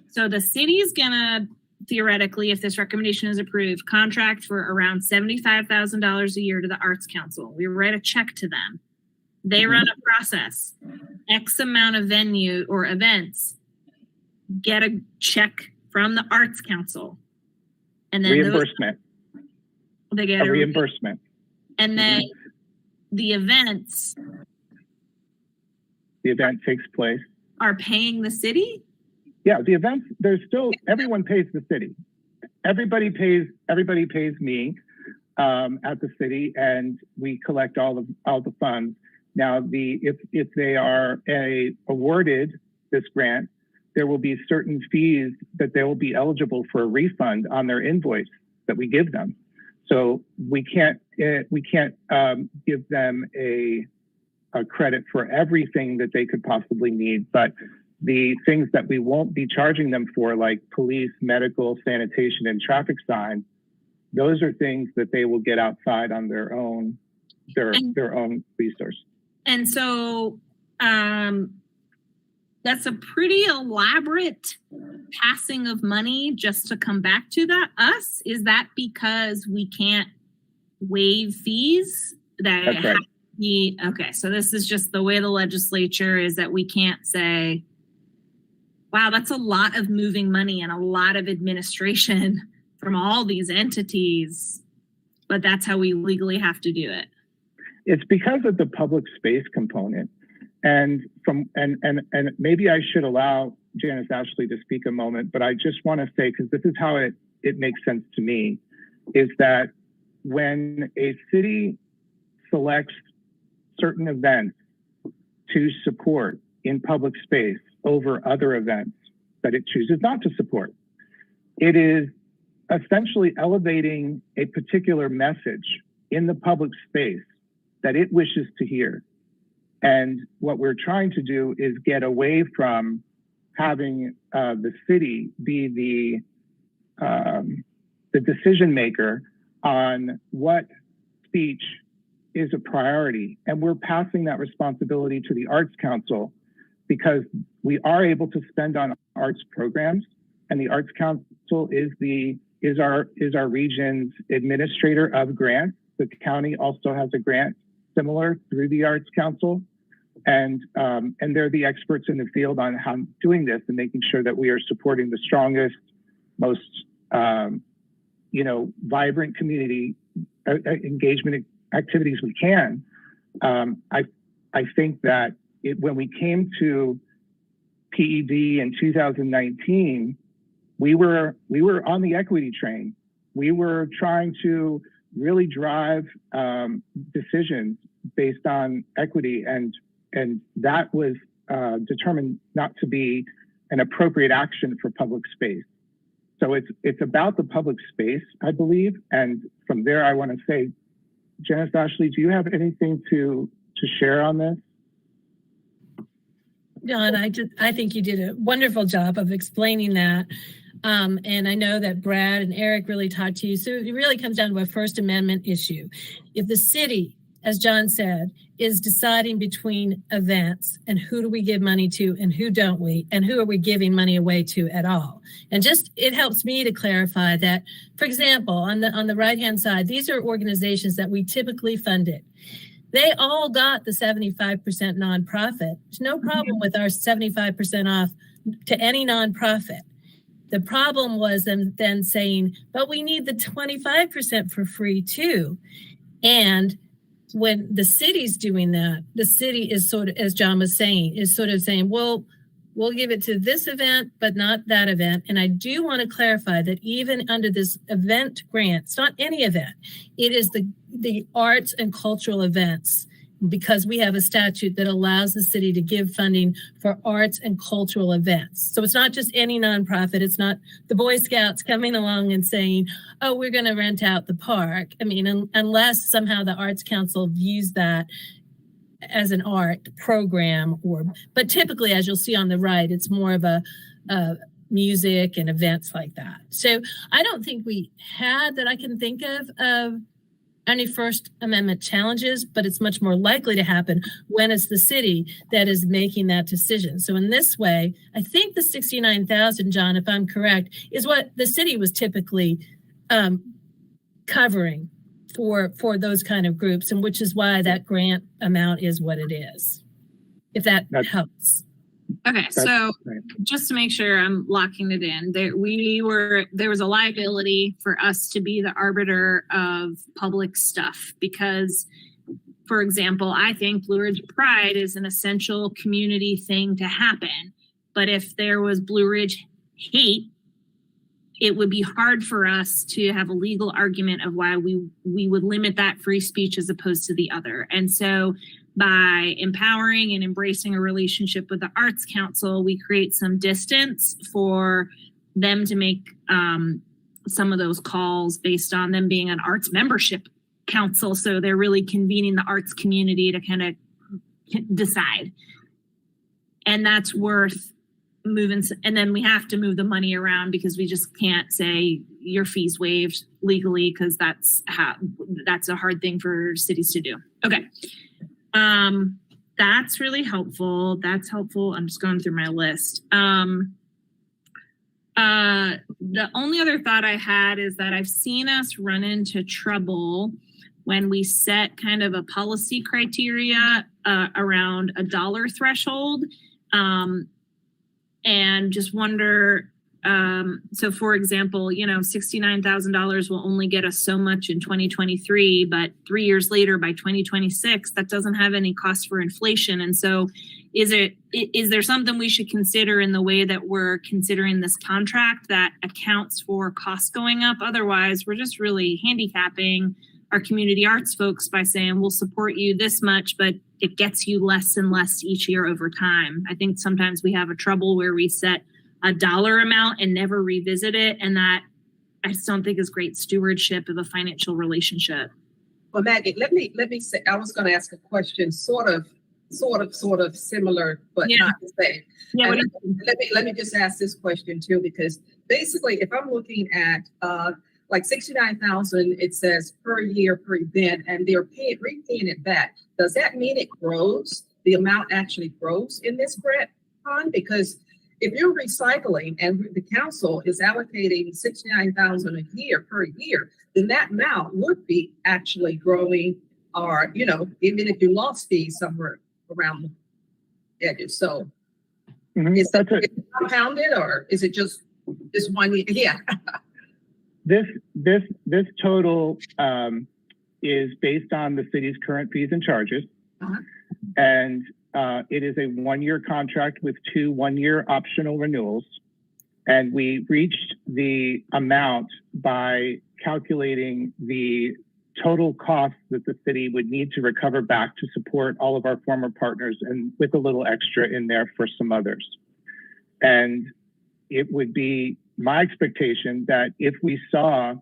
So the city is going to theoretically, if this recommendation is approved, contract for around $75,000 a year to the Arts Council. We write a check to them. They run a process. X amount of venue or events get a check from the Arts Council. And then reimbursement. They get a reimbursement. And then the events. The event takes place. Are paying the city? Yeah, the events, there's still, everyone pays the city. Everybody pays me at the city, and we collect all the funds. Now, if they are awarded this grant, there will be certain fees that they will be eligible for a refund on their invoice that we give them. So we can't give them a credit for everything that they could possibly need, but the things that we won't be charging them for, like police, medical, sanitation, and traffic signs, those are things that they will get outside on their own resource. And so that's a pretty elaborate passing of money just to come back to us. Is that because we can't waive fees? That's right. Okay, so this is just the way the legislature is, that we can't say, wow, that's a lot of moving money and a lot of administration from all these entities, but that's how we legally have to do it. It's because of the public space component. And maybe I should allow Janice Ashley to speak a moment, but I just want to say, because this is how it makes sense to me, is that when a city selects certain events to support in public space over other events that it chooses not to support, it is essentially elevating a particular message in the public space that it wishes to hear. And what we're trying to do is get away from having the city be the decision maker on what speech is a priority. And we're passing that responsibility to the Arts Council, because we are able to spend on arts programs, and the Arts Council is our region's administrator of grants. The county also has a grant similar through the Arts Council, and they're the experts in the field on how doing this and making sure that we are supporting the strongest, most vibrant community engagement activities we can. I think that when we came to PED in 2019, we were on the equity train. We were trying to really drive decisions based on equity, and that was determined not to be an appropriate action for public space. So it's about the public space, I believe. And from there, I want to say, Janice Ashley, do you have anything to share on this? John, I think you did a wonderful job of explaining that. And I know that Brad and Eric really talked to you. So it really comes down to a First Amendment issue. If the city, as John said, is deciding between events and who do we give money to and who don't we, and who are we giving money away to at all? And just, it helps me to clarify that, for example, on the right-hand side, these are organizations that we typically funded. They all got the 75% nonprofit. There's no problem with our 75% off to any nonprofit. The problem was them then saying, but we need the 25% for free too. And when the city's doing that, the city is sort of, as John was saying, is sort of saying, well, we'll give it to this event, but not that event. And I do want to clarify that even under this event grant, it's not any event. It is the arts and cultural events, because we have a statute that allows the city to give funding for arts and cultural events. So it's not just any nonprofit. It's not the Boy Scouts coming along and saying, oh, we're going to rent out the park. I mean, unless somehow the Arts Council views that as an art program, but typically, as you'll see on the right, it's more of a music and events like that. So I don't think we had, that I can think of any First Amendment challenges, but it's much more likely to happen when it's the city that is making that decision. So in this way, I think the 69,000, John, if I'm correct, is what the city was typically covering for those kind of groups, and which is why that grant amount is what it is, if that helps. Okay, so just to make sure I'm locking it in, there was a liability for us to be the arbiter of public stuff because, for example, I think Blue Ridge Pride is an essential community thing to happen. But if there was Blue Ridge hate, it would be hard for us to have a legal argument of why we would limit that free speech as opposed to the other. And so by empowering and embracing a relationship with the Arts Council, we create some distance for them to make some of those calls based on them being an arts membership council. So they're really convening the arts community to kind of decide. And that's worth moving. And then we have to move the money around because we just can't say your fees waived legally, because that's a hard thing for cities to do. Okay. That's really helpful. That's helpful. I'm just going through my list. The only other thought I had is that I've seen us run into trouble when we set kind of a policy criteria around a dollar threshold. And just wonder, so for example, $69,000 will only get us so much in 2023, but 3 years later, by 2026, that doesn't have any cost for inflation. And so is there something we should consider in the way that we're considering this contract that accounts for costs going up? Otherwise, we're just really handicapping our community arts folks by saying, we'll support you this much, but it gets you less and less each year over time. I think sometimes we have a trouble where we set a dollar amount and never revisit it. And that I just don't think is great stewardship of a financial relationship. Well, Maggie, let me say, I was going to ask a question, sort of similar, but not the same. Yeah. Let me just ask this question too, because basically if I'm looking at, like 69,000, it says per year per event, and they're repaying it back. Does that mean it grows? The amount actually grows in this grant fund? Because if you're recycling and the council is allocating 69,000 a year per year, then that amount would be actually growing, or even if you lost fees somewhere around the edges. So is it compounded, or is it just this 1 year? Yeah. This total is based on the city's current fees and charges, and it is a 1-year contract with 2 1-year optional renewals. And we reached the amount by calculating the total cost that the city would need to recover back to support all of our former partners, and with a little extra in there for some others. And it would be my expectation that if we saw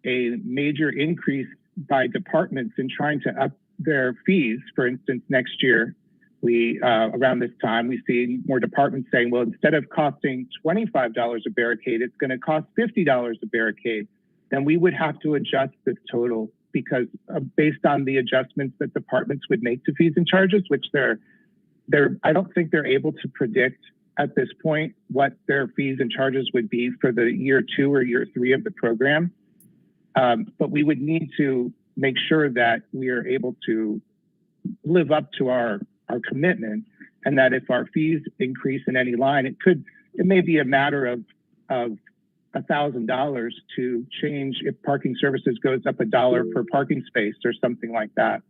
a major increase by departments in trying to up their fees, for instance, next year, we around this time, we see more departments saying, well, instead of costing $25 a barricade, it's going to cost $50 a barricade. Then we would have to adjust this total, because based on the adjustments that departments would make to fees and charges, which I don't think they're able to predict at this point what their fees and charges would be for the year 2 or year 3 of the program. But we would need to make sure that we are able to live up to our commitment, and that if our fees increase in any line, it may be a matter of $1,000 to change if parking services goes up $1 per parking space or something like that.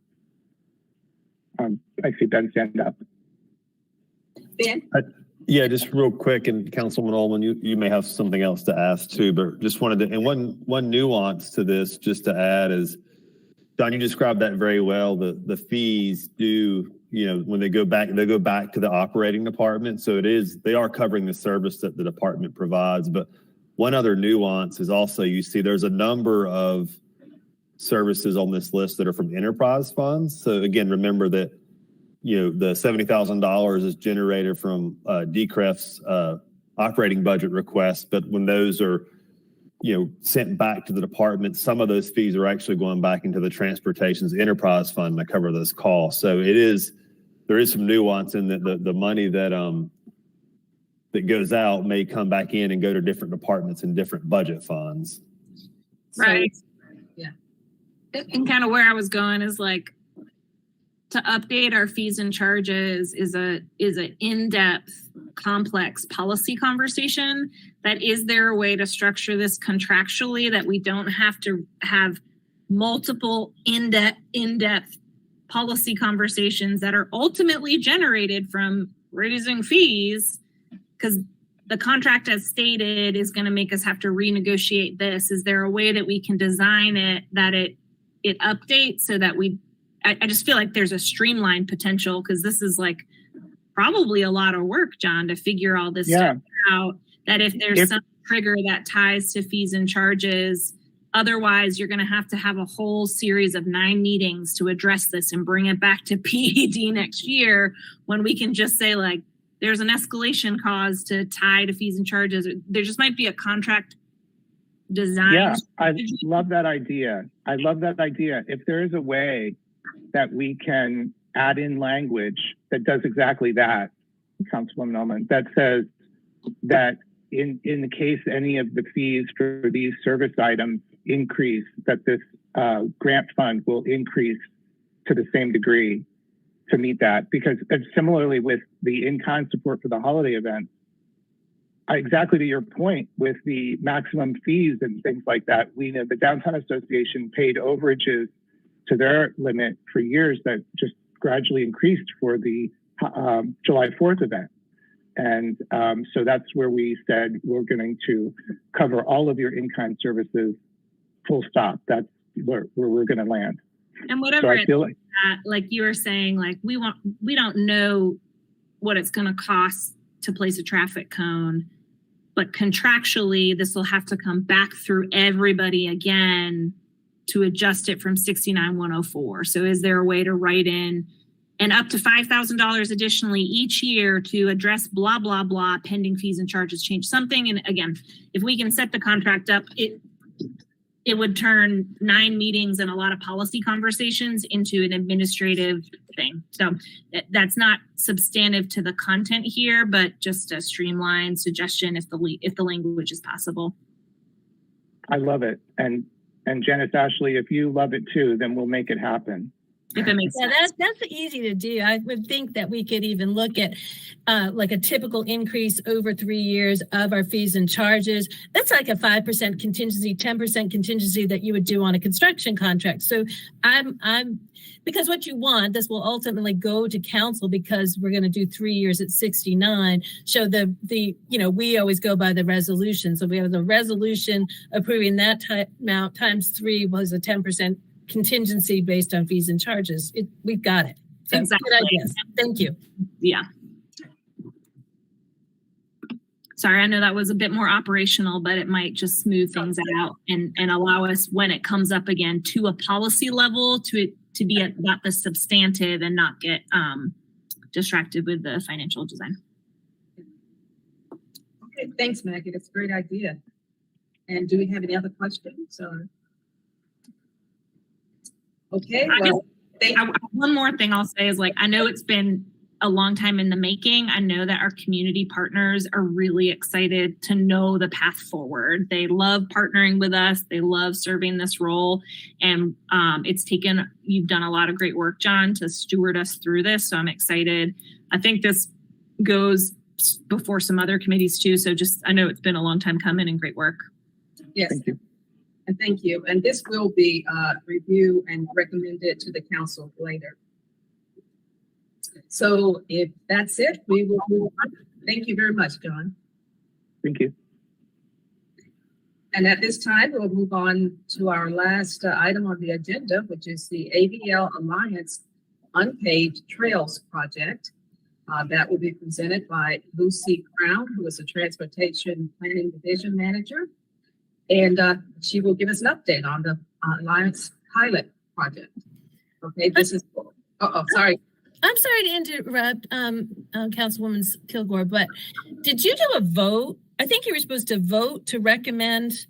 I see Ben stand up. Ben? Yeah, just real quick, and Councilman Ullman, you may have something else to ask too, but just wanted to, and one nuance to this just to add is, Don, you described that very well. The fees do, when they go back to the operating department. So they are covering the service that the department provides. But one other nuance is also, you see there's a number of services on this list that are from enterprise funds. So again, remember that the $70,000 is generated from DCREF's operating budget requests, but when those are sent back to the department, some of those fees are actually going back into the transportation's enterprise fund to cover those costs. So there is some nuance in that the money that goes out may come back in and go to different departments and different budget funds. Right. Yeah. And kind of where I was going is like, to update our fees and charges is an in-depth, complex policy conversation. That is there a way to structure this contractually that we don't have to have multiple in-depth policy conversations that are ultimately generated from raising fees? Because the contract as stated is going to make us have to renegotiate this. Is there a way that we can design it that it updates so that I just feel like there's a streamlined potential, because this is like probably a lot of work, John, to figure all this stuff out, that if there's some trigger that ties to fees and charges, otherwise you're going to have a whole series of 9 meetings to address this and bring it back to PED next year, when we can just say like, there's an escalation clause to tie to fees and charges. There just might be a contract design. Yeah, I love that idea. If there is a way that we can add in language that does exactly that, Councilwoman Ullman, that says that in the case any of the fees for these service items increase, that this grant fund will increase to the same degree to meet that. Because similarly with the in-kind support for the holiday event, exactly to your point with the maximum fees and things like that, we know the Downtown Association paid overages to their limit for years that just gradually increased for the July 4th event. And so that's where we said we're going to cover all of your in-kind services, full stop. That's where we're going to land. And whatever, so I feel like you were saying, like we don't know what it's going to cost to place a traffic cone, but contractually this will have to come back through everybody again to adjust it from 69,104. So is there a way to write in and up to $5,000 additionally each year to address blah, blah, blah, pending fees and charges change something? And again, if we can set the contract up, it would turn 9 meetings and a lot of policy conversations into an administrative thing. So that's not substantive to the content here, but just a streamlined suggestion if the language is possible. I love it. And Janice Ashley, if you love it too, then we'll make it happen. If it makes sense. That's easy to do. I would think that we could even look at like a typical increase over 3 years of our fees and charges. That's like a 5% contingency, 10% contingency that you would do on a construction contract. So I'm because what you want, this will ultimately go to council because we're going to do 3 years at 69. So we always go by the resolution. So we have the resolution approving that amount times 3 was a 10% contingency based on fees and charges. We've got it. So exactly. Good idea. Thank you. Yeah. Sorry, I know that was a bit more operational, but it might just smooth things out and allow us, when it comes up again, to a policy level to be about the substantive and not get distracted with the financial design. Okay, thanks, Maggie. That's a great idea. And do we have any other questions? Okay, well, one more thing I'll say is, like, I know it's been a long time in the making. I know that our community partners are really excited to know the path forward. They love partnering with us. They love serving this role. And you've done a lot of great work, John, to steward us through this. So I'm excited. I think this goes before some other committees too. So I know it's been a long time coming and great work. Yes. Thank you. And thank you. And this will be reviewed and recommended to the council later. So if that's it, we will move on. Thank you very much, John. Thank you. And at this time, we'll move on to our last item on the agenda, which is the ABL Alliance Unpaved Trails Project. That will be presented by Lucy Crown, who is a Transportation Planning Division Manager. And she will give us an update on the Alliance Pilot Project. Okay, this is, sorry. I'm sorry to interrupt, Councilwoman Kilgore, but did you do a vote? I think you were supposed to vote to recommend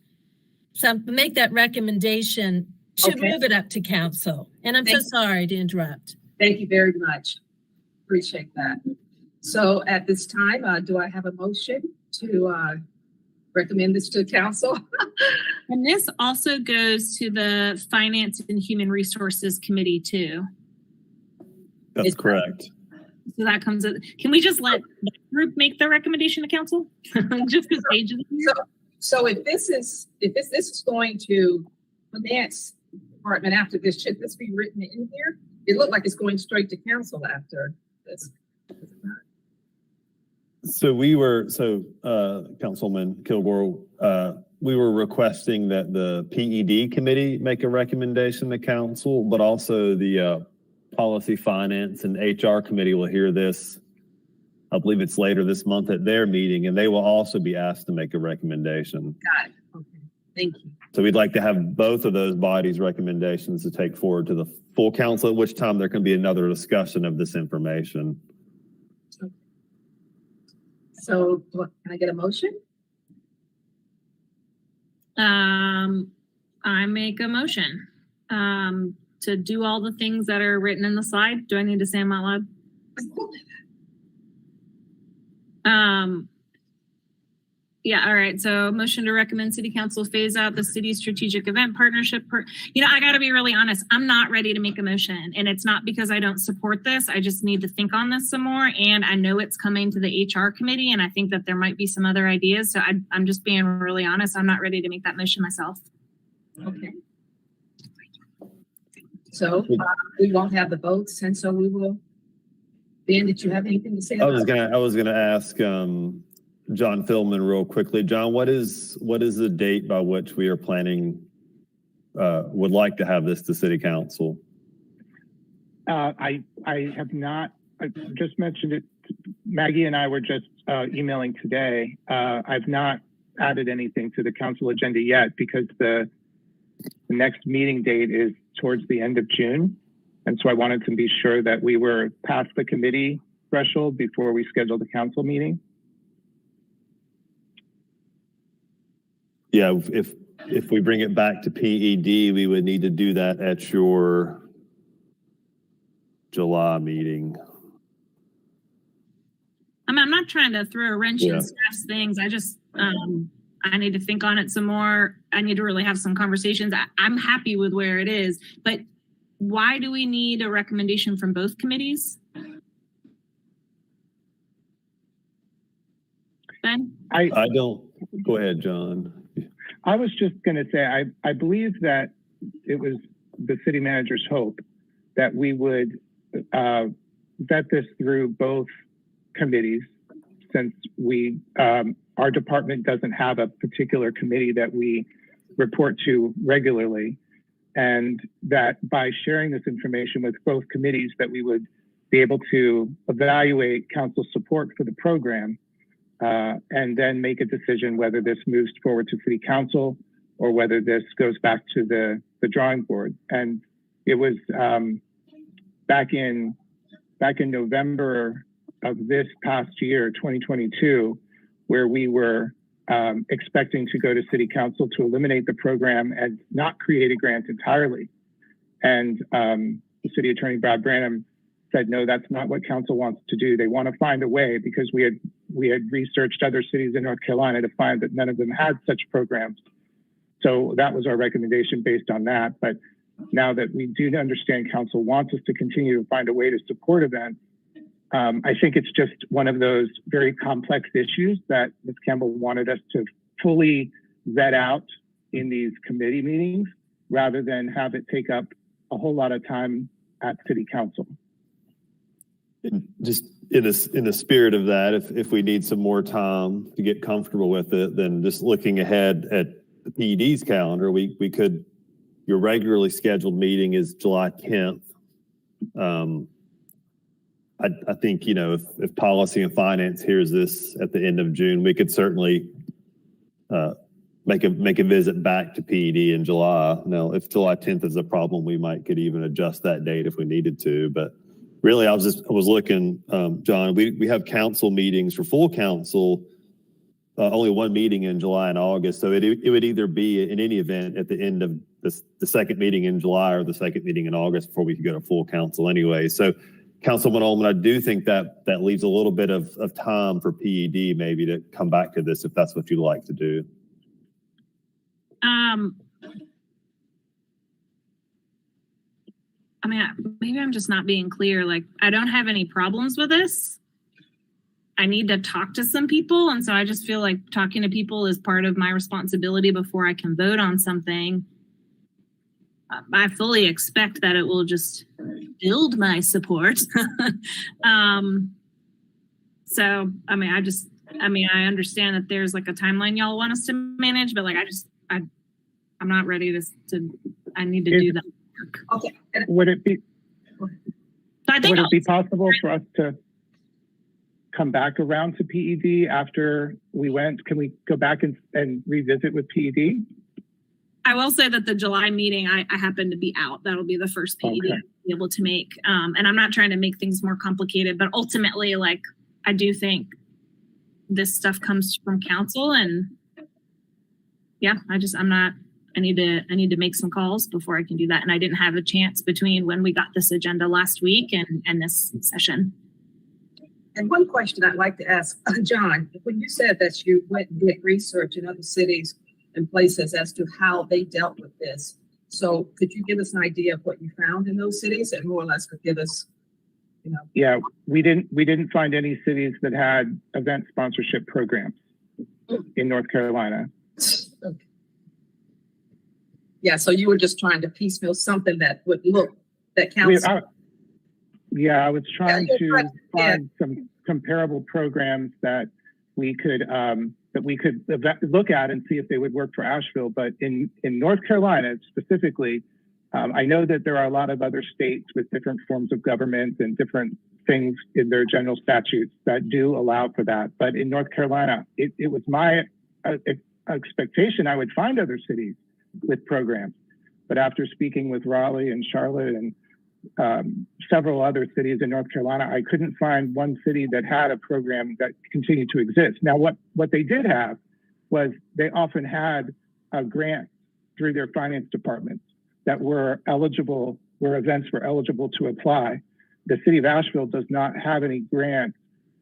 make that recommendation to move it up to council. And I'm so sorry to interrupt. Thank you very much. Appreciate that. So at this time, do I have a motion to recommend this to council? And this also goes to the Finance and Human Resources Committee too. That's correct. So that comes, can we just let the group make the recommendation to council? Just because Paige is here? So if this is going to finance department after this, should this be written in here? It looked like it's going straight to council after this. So Councilman Kilgore, we were requesting that the PED committee make a recommendation to council, but also the Policy, Finance, and HR committee will hear this. I believe it's later this month at their meeting, and they will also be asked to make a recommendation. Got it. Okay. Thank you. So we'd like to have both of those bodies' recommendations to take forward to the full council, at which time there can be another discussion of this information. Okay. So can I get a motion? I make a motion to do all the things that are written in the slide. Do I need to say them out loud? Yeah, all right. So motion to recommend City Council phase out the city strategic event partnership. I got to be really honest. I'm not ready to make a motion, and it's not because I don't support this. I just need to think on this some more. And I know it's coming to the HR committee, and I think that there might be some other ideas. So I'm just being really honest. I'm not ready to make that motion myself. Okay. So we won't have the votes, and so we will. Ben, did you have anything to say? I was gonna ask John Philman real quickly. John, what is the date by which we are planning, would like to have this to City Council? I have not, I just mentioned it. Maggie and I were just emailing today. I've not added anything to the council agenda yet because the next meeting date is towards the end of June. And so I wanted to be sure that we were past the committee threshold before we scheduled the council meeting. Yeah, if we bring it back to PED, we would need to do that at your July meeting. I'm not trying to throw a wrench in staff's things. I just, I need to think on it some more. I need to really have some conversations. I'm happy with where it is, but why do we need a recommendation from both committees? Ben? I don't, go ahead, John. I was just going to say, I believe that it was the city manager's hope that we would vet this through both committees, since we, our department doesn't have a particular committee that we report to regularly, and that by sharing this information with both committees that we would be able to evaluate council support for the program and then make a decision whether this moves forward to City Council or whether this goes back to the drawing board. And it was back in November of this past year, 2022, where we were expecting to go to City Council to eliminate the program and not create a grant entirely. And the City Attorney Brad Branham said, no, that's not what council wants to do. They want to find a way, because we had researched other cities in North Carolina to find that none of them had such programs. So that was our recommendation based on that. But now that we do understand council wants us to continue to find a way to support events, I think it's just one of those very complex issues that Ms. Campbell wanted us to fully vet out in these committee meetings, rather than have it take up a whole lot of time at City Council. just in the spirit of that, if we need some more time to get comfortable with it, then just looking ahead at the PED's calendar, we could, your regularly scheduled meeting is July 10th. I think, you know, if policy and finance hears this at the end of June, we could certainly make a visit back to PED in July. Now, if July 10th is a problem, we could even adjust that date if we needed to. But really, I was looking, John, we have council meetings for full council, only one meeting in July and August. So it would either be in any event at the end of the second meeting in July or the second meeting in August before we could go to full council anyway. So Councilman Ullman, I do think that leaves a little bit of time for PED maybe to come back to this if that's what you'd like to do. I mean, maybe I'm just not being clear. Like, I don't have any problems with this. I need to talk to some people. And so I just feel like talking to people is part of my responsibility before I can vote on something. I fully expect that it will just build my support. So, I mean, I understand that there's like a timeline y'all want us to manage, but like, I'm not ready I need to do that work. Okay. Would it be So I think would it be possible for us to come back around to PED after we went? Can we go back and revisit with PED? I will say that the July meeting, I happen to be out. That'll be the first PED Okay. I'll be able to make. And I'm not trying to make things more complicated, but ultimately, like, I do think this stuff comes from council, and yeah, I need to make some calls before I can do that. And I didn't have a chance between when we got this agenda last week and this session. And one question I'd like to ask, John, when you said that you went and did research in other cities and places as to how they dealt with this, so could you give us an idea of what you found in those cities and more or less could give us, you know? Yeah, we didn't find any cities that had event sponsorship programs in North Carolina. Okay. Yeah, so you were just trying to piecemeal something that would look, that counts. I was trying to find some comparable programs that we could look at and see if they would work for Asheville. But in North Carolina specifically, I know that there are a lot of other states with different forms of government and different things in their general statutes that do allow for that. But in North Carolina, it was my expectation I would find other cities with programs. But after speaking with Raleigh and Charlotte and several other cities in North Carolina, I couldn't find one city that had a program that continued to exist. Now, what they did have was they often had a grant through their finance departments that were eligible, where events were eligible to apply. The city of Asheville does not have any grant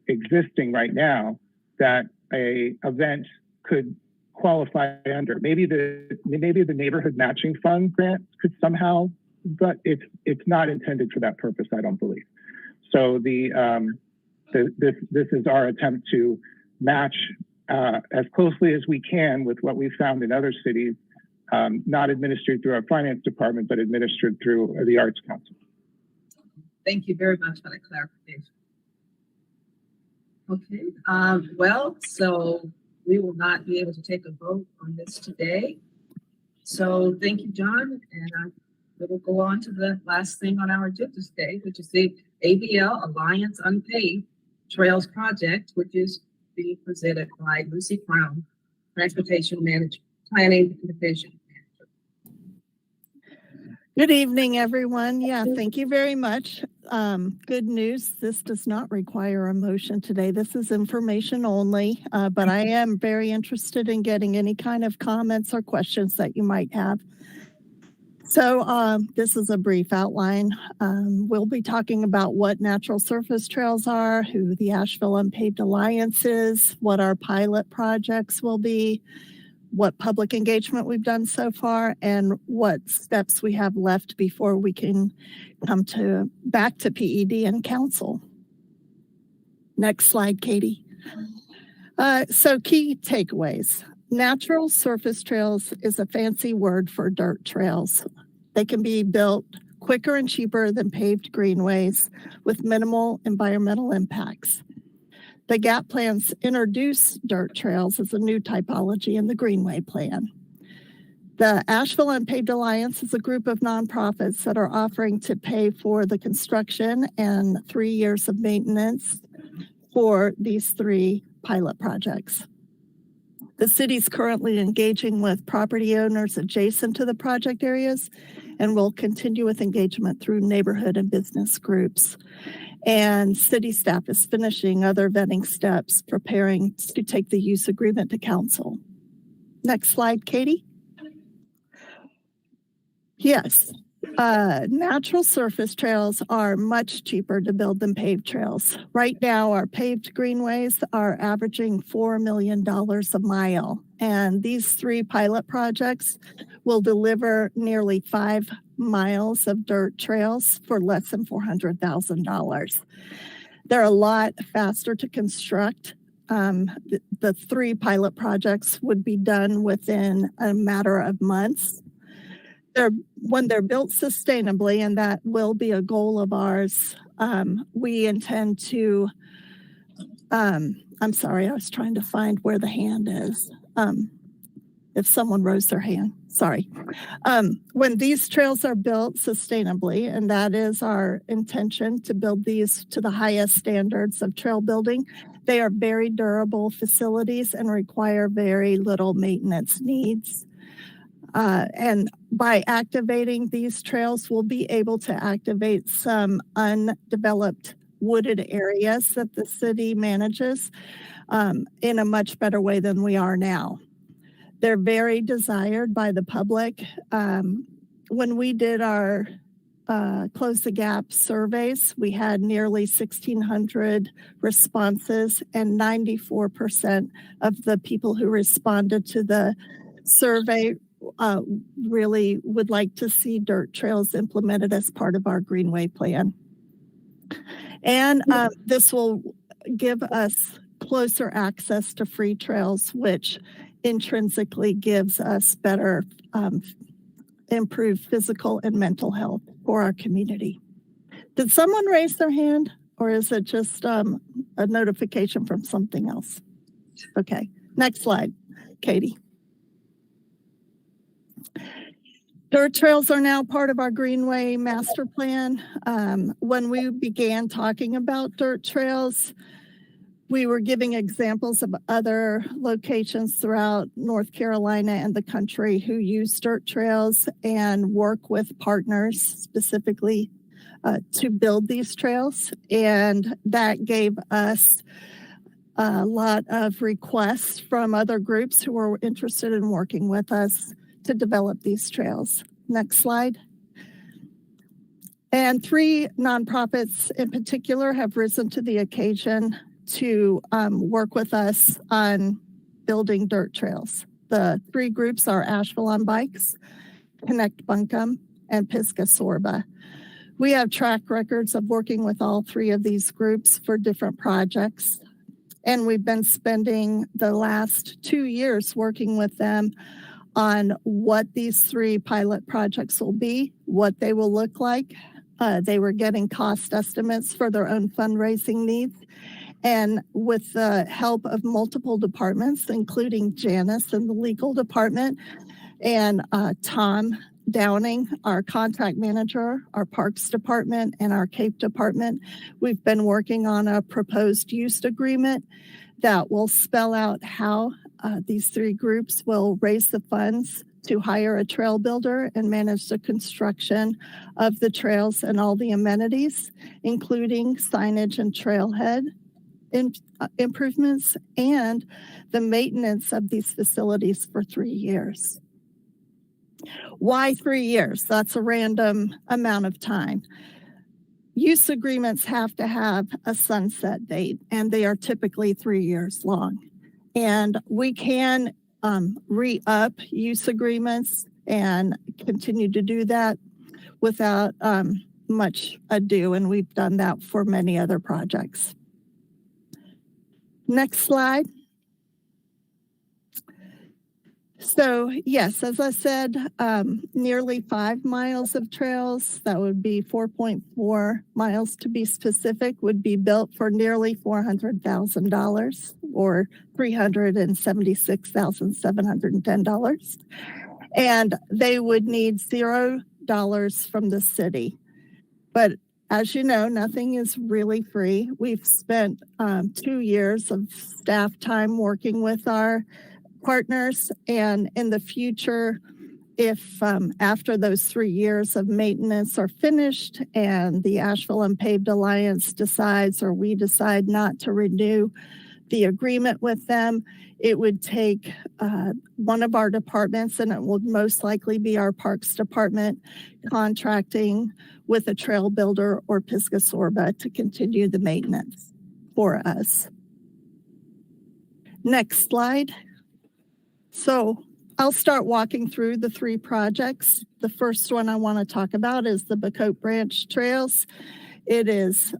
existing right now that a event could qualify under. Maybe the neighborhood matching fund grant could somehow, but it's not intended for that purpose, I don't believe. So this is our attempt to match as closely as we can with what we found in other cities, not administered through our finance department, but administered through the Arts Council. Thank you very much for that clarification. Okay, well, so we will not be able to take a vote on this today. So thank you, John, and we'll go on to the last thing on our agenda today, which is the ABL Alliance Unpaved Trails Project, which is being presented by Lucy Crown, Transportation Planning Division. Good evening, everyone. Yeah, thank you very much. Good news, this does not require a motion today. This is information only, but I am very interested in getting any kind of comments or questions that you might have. So this is a brief outline. We'll be talking about what natural surface trails are, who the Asheville Unpaved Alliance is, what our pilot projects will be, what public engagement we've done so far, and what steps we have left before we can come back to PED and council. Next slide, Katie. So key takeaways. Natural surface trails is a fancy word for dirt trails. They can be built quicker and cheaper than paved greenways with minimal environmental impacts. The GAP plans introduce dirt trails as a new typology in the Greenway Plan. The Asheville Unpaved Alliance is a group of nonprofits that are offering to pay for the construction and 3 years of maintenance for these 3 pilot projects. The city's currently engaging with property owners adjacent to the project areas and will continue with engagement through neighborhood and business groups. And city staff is finishing other vetting steps, preparing to take the use agreement to council. Next slide, Katie. Yes, natural surface trails are much cheaper to build than paved trails. Right now, our paved greenways are averaging $4 million a mile. And these 3 pilot projects will deliver nearly 5 miles of dirt trails for less than $400,000. They're a lot faster to construct. The 3 pilot projects would be done within a matter of months. When they're built sustainably, and that will be a goal of ours, we intend to, I'm sorry, I was trying to find where the hand is. If someone rose their hand, sorry. When these trails are built sustainably, and that is our intention to build these to the highest standards of trail building, they are very durable facilities and require very little maintenance needs. And by activating these trails, we'll be able to activate some undeveloped wooded areas that the city manages in a much better way than we are now. They're very desired by the public. When we did our Close the Gap surveys, we had nearly 1,600 responses, and 94% of the people who responded to the survey really would like to see dirt trails implemented as part of our Greenway Plan. And this will give us closer access to free trails, which intrinsically gives us better improved physical and mental health for our community. Did someone raise their hand, or is it just a notification from something else? Okay, next slide, Katie. Dirt trails are now part of our Greenway Master Plan. When we began talking about dirt trails, we were giving examples of other locations throughout North Carolina and the country who use dirt trails and work with partners specifically to build these trails. And that gave us a lot of requests from other groups who were interested in working with us to develop these trails. Next slide. And 3 nonprofits in particular have risen to the occasion to work with us on building dirt trails. The 3 groups are Asheville on Bikes, Connect Buncombe, and Pisgah Sorba. We have track records of working with all 3 of these groups for different projects. And we've been spending the last 2 years working with them on what these 3 pilot projects will be, what they will look like. They were getting cost estimates for their own fundraising needs. And with the help of multiple departments, including Janice and the legal department, and Tom Downing, our contract manager, our parks department, and our CAPE department, we've been working on a proposed use agreement that will spell out how these 3 groups will raise the funds to hire a trail builder and manage the construction of the trails and all the amenities, including signage and trailhead improvements and the maintenance of these facilities for 3 years. Why 3 years? That's a random amount of time. Use agreements have to have a sunset date, and they are typically 3 years long. And we can re-up use agreements and continue to do that without much ado, and we've done that for many other projects. Next slide. So yes, as I said, nearly 5 miles of trails, that would be 4.4 miles to be specific, would be built for nearly $400,000 or $376,710. And they would need $0 from the city. But as you know, nothing is really free. We've spent 2 years of staff time working with our partners, and in the future, if after those 3 years of maintenance are finished and the Asheville Unpaved Alliance decides or we decide not to renew the agreement with them, it would take one of our departments, and it will most likely be our Parks Department, contracting with a trail builder or Pisgah Sorba to continue the maintenance for us. Next slide. So I'll start walking through the 3 projects. The first one I want to talk about is the Bacote Branch Trails. It is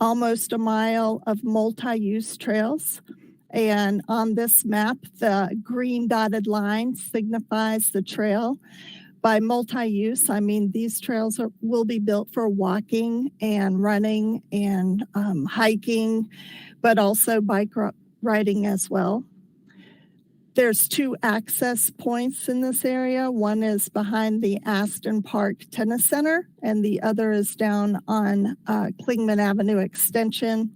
almost a mile of multi-use trails. And on this map, the green dotted line signifies the trail. By multi-use, I mean these trails will be built for walking and running and hiking, but also bike riding as well. There's 2 access points in this area. One is behind the Aston Park Tennis Center, and the other is down on Klingman Avenue Extension.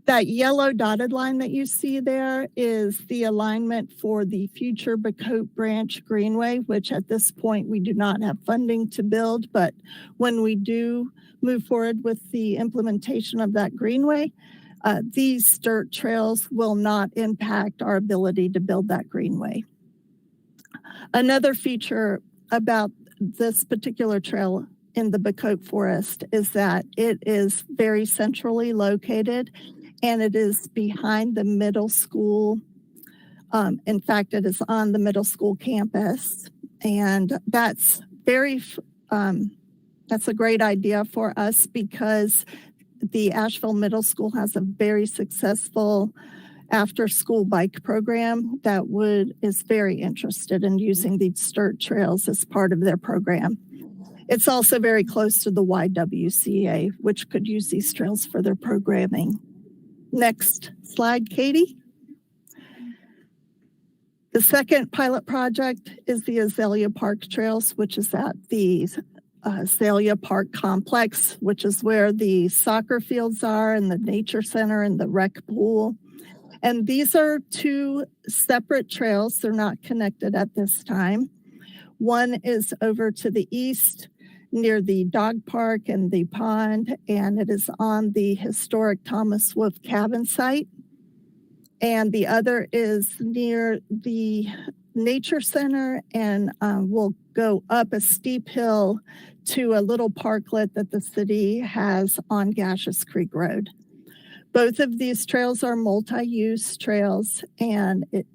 That yellow dotted line that you see there is the alignment for the future Bacote Branch Greenway, which at this point we do not have funding to build, but when we do move forward with the implementation of that greenway, these dirt trails will not impact our ability to build that greenway. Another feature about this particular trail in the Bacote Forest is that it is very centrally located, and it is behind the middle school. In fact, it is on the middle school campus, and that's a great idea for us because the Asheville Middle School has a very successful after-school bike program that is very interested in using these dirt trails as part of their program. It's also very close to the YWCA, which could use these trails for their programming. Next slide, Katie. The second pilot project is the Azalea Park Trails, which is at the Azalea Park Complex, which is where the soccer fields are and the nature center and the rec pool. And these are 2 separate trails. They're not connected at this time. One is over to the east near the dog park and the pond, and it is on the historic Thomas Wolfe cabin site. And the other is near the nature center and will go up a steep hill to a little parklet that the city has on Gaseous Creek Road. Both of these trails are multi-use trails, and it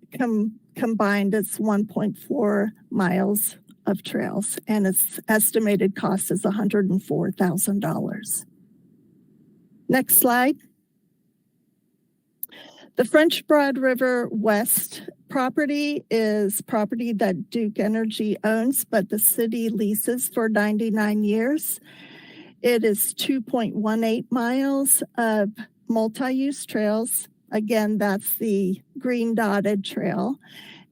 combined it's 1.4 miles of trails, and its estimated cost is $104,000. Next slide. The French Broad River West property is property that Duke Energy owns, but the city leases for 99 years. It is 2.18 miles of multi-use trails. Again, that's the green dotted trail,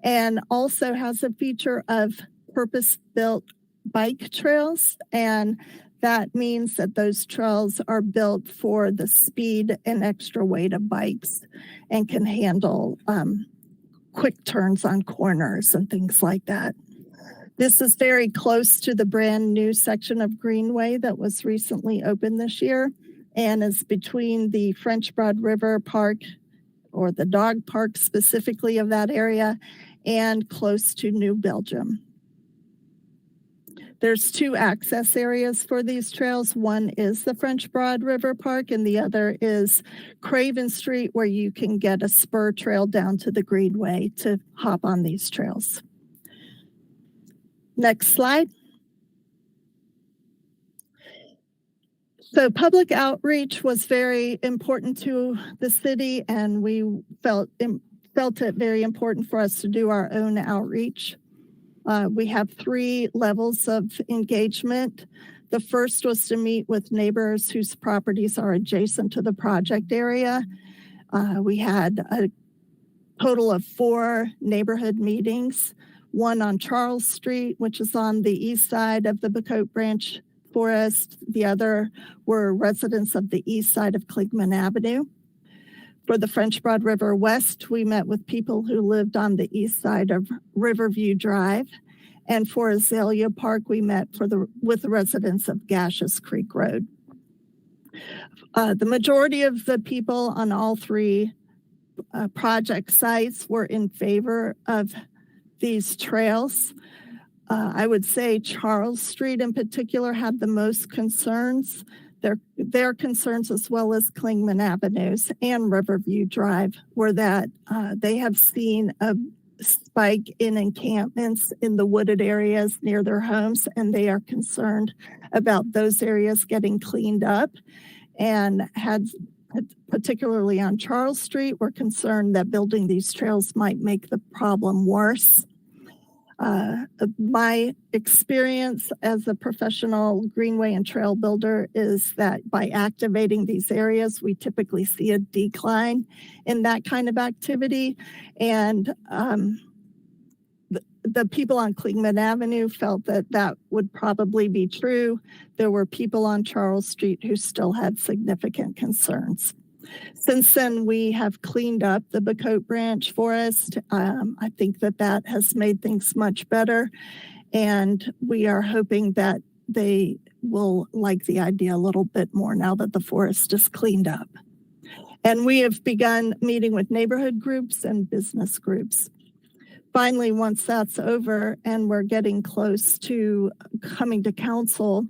and also has a feature of purpose-built bike trails, and that means that those trails are built for the speed and extra weight of bikes and can handle quick turns on corners and things like that. This is very close to the brand new section of Greenway that was recently opened this year and is between the French Broad River Park, or the dog park specifically of that area, and close to New Belgium. There's 2 access areas for these trails. One is the French Broad River Park, and the other is Craven Street, where you can get a spur trail down to the Greenway to hop on these trails. Next slide. So public outreach was very important to the city, and we felt felt it very important for us to do our own outreach. We have 3 levels of engagement. The first was to meet with neighbors whose properties are adjacent to the project area. We had a total of 4 neighborhood meetings, one on Charles Street, which is on the east side of the Bacote Branch Forest. The other were residents of the east side of Klingman Avenue. For the French Broad River West, we met with people who lived on the east side of Riverview Drive. And for Azalea Park, we met with the residents of Gashes Creek Road. The majority of the people on all 3 project sites were in favor of these trails. I would say Charles Street in particular had the most concerns. Their concerns, as well as Klingman Avenues and Riverview Drive, were that they have seen a spike in encampments in the wooded areas near their homes, and they are concerned about those areas getting cleaned up, and had, particularly on Charles Street, were concerned that building these trails might make the problem worse. My experience as a professional greenway and trail builder is that by activating these areas, we typically see a decline in that kind of activity. And the people on Klingman Avenue felt that that would probably be true. There were people on Charles Street who still had significant concerns. Since then, we have cleaned up the Bacote Branch Forest. I think that has made things much better, and we are hoping that they will like the idea a little bit more now that the forest is cleaned up. And we have begun meeting with neighborhood groups and business groups. Finally, once that's over and we're getting close to coming to council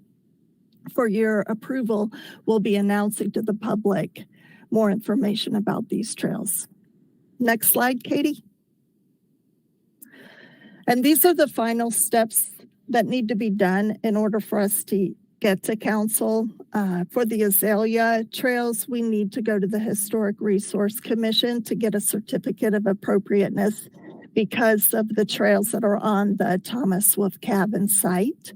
for your approval, we'll be announcing to the public more information about these trails. Next slide, Katie. And these are the final steps that need to be done in order for us to get to council. For the Azalea trails, we need to go to the Historic Resource Commission to get a certificate of appropriateness because of the trails that are on the Thomas Wolfe Cabin site.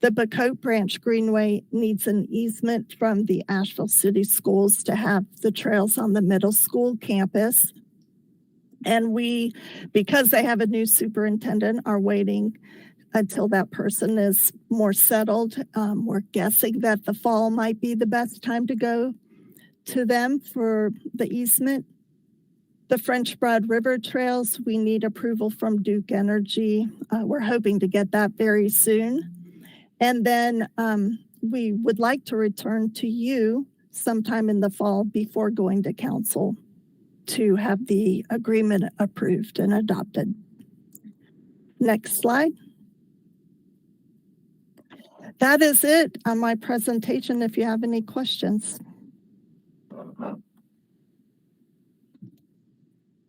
The Bacote Branch Greenway needs an easement from the Asheville City Schools to have the trails on the middle school campus. And we, because they have a new superintendent, are waiting until that person is more settled. We're guessing that the fall might be the best time to go to them for the easement. The French Broad River trails, we need approval from Duke Energy. We're hoping to get that very soon. And then we would like to return to you sometime in the fall before going to council to have the agreement approved and adopted. Next slide. That is it on my presentation if you have any questions.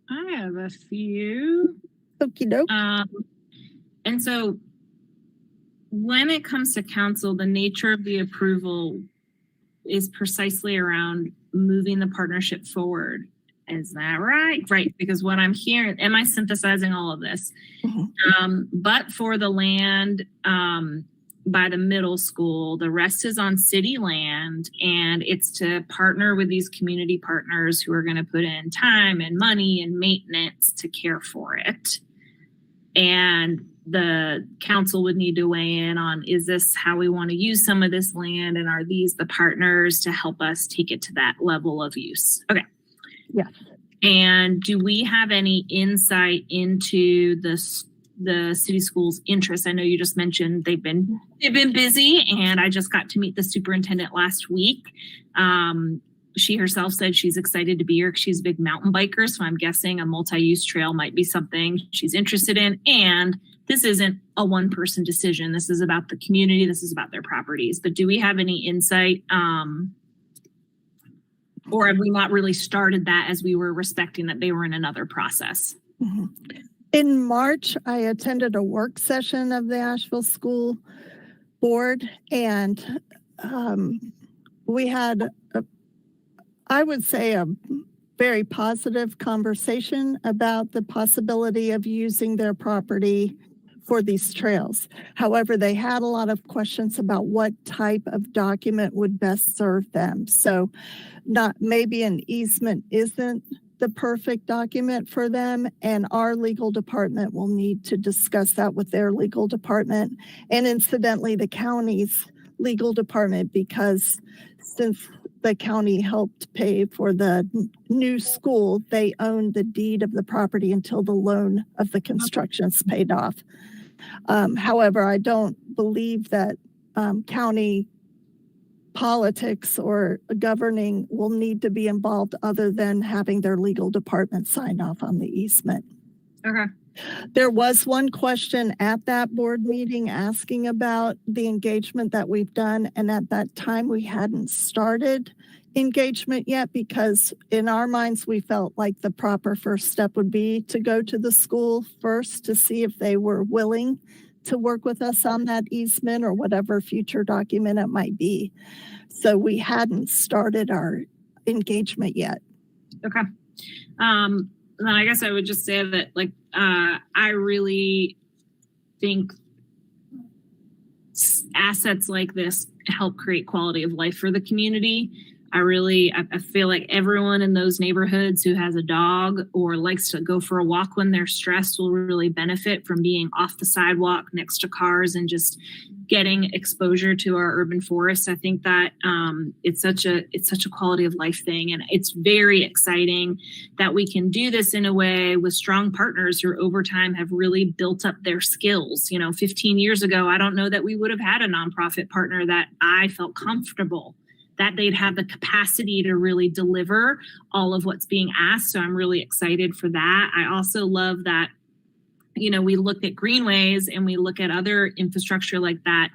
I have a few. Okie doke. And so when it comes to council, the nature of the approval is precisely around moving the partnership forward. Is that right? Right, because what I'm hearing, am I synthesizing all of this? Mhm. But for the land by the middle school, the rest is on city land, and it's to partner with these community partners who are going to put in time and money and maintenance to care for it. And the council would need to weigh in on, is this how we want to use some of this land? And are these the partners to help us take it to that level of use? Okay. Yes. And do we have any insight into the city schools' interest? I know you just mentioned they've been busy, and I just got to meet the superintendent last week. She herself said she's excited to be here because she's a big mountain biker. So I'm guessing a multi-use trail might be something she's interested in. And this isn't a one-person decision. This is about the community. This is about their properties. But do we have any insight? Or have we not really started that as we were respecting that they were in another process? Mm-hmm. In March, I attended a work session of the Asheville School Board, and we had, I would say, a very positive conversation about the possibility of using their property for these trails. However, they had a lot of questions about what type of document would best serve them. So maybe an easement isn't the perfect document for them, and our legal department will need to discuss that with their legal department, and incidentally the county's legal department, because since the county helped pay for the new school, they own the deed of the property until the loan of the construction's paid off. However, I don't believe that county politics or governing will need to be involved other than having their legal department sign off on the easement. Okay. There was one question at that board meeting asking about the engagement that we've done. And at that time, we hadn't started engagement yet, because in our minds, we felt like the proper first step would be to go to the school first to see if they were willing to work with us on that easement or whatever future document it might be. So we hadn't started our engagement yet. Okay. Then I guess I would just say that, like, I really think assets like this help create quality of life for the community. I feel like everyone in those neighborhoods who has a dog or likes to go for a walk when they're stressed will really benefit from being off the sidewalk next to cars and just getting exposure to our urban forests. I think that it's such a quality of life thing, and it's very exciting that we can do this in a way with strong partners who over time have really built up their skills. 15 years ago, I don't know that we would have had a nonprofit partner that I felt comfortable that they'd have the capacity to really deliver all of what's being asked. So I'm really excited for that. I also love that, we look at greenways and we look at other infrastructure like that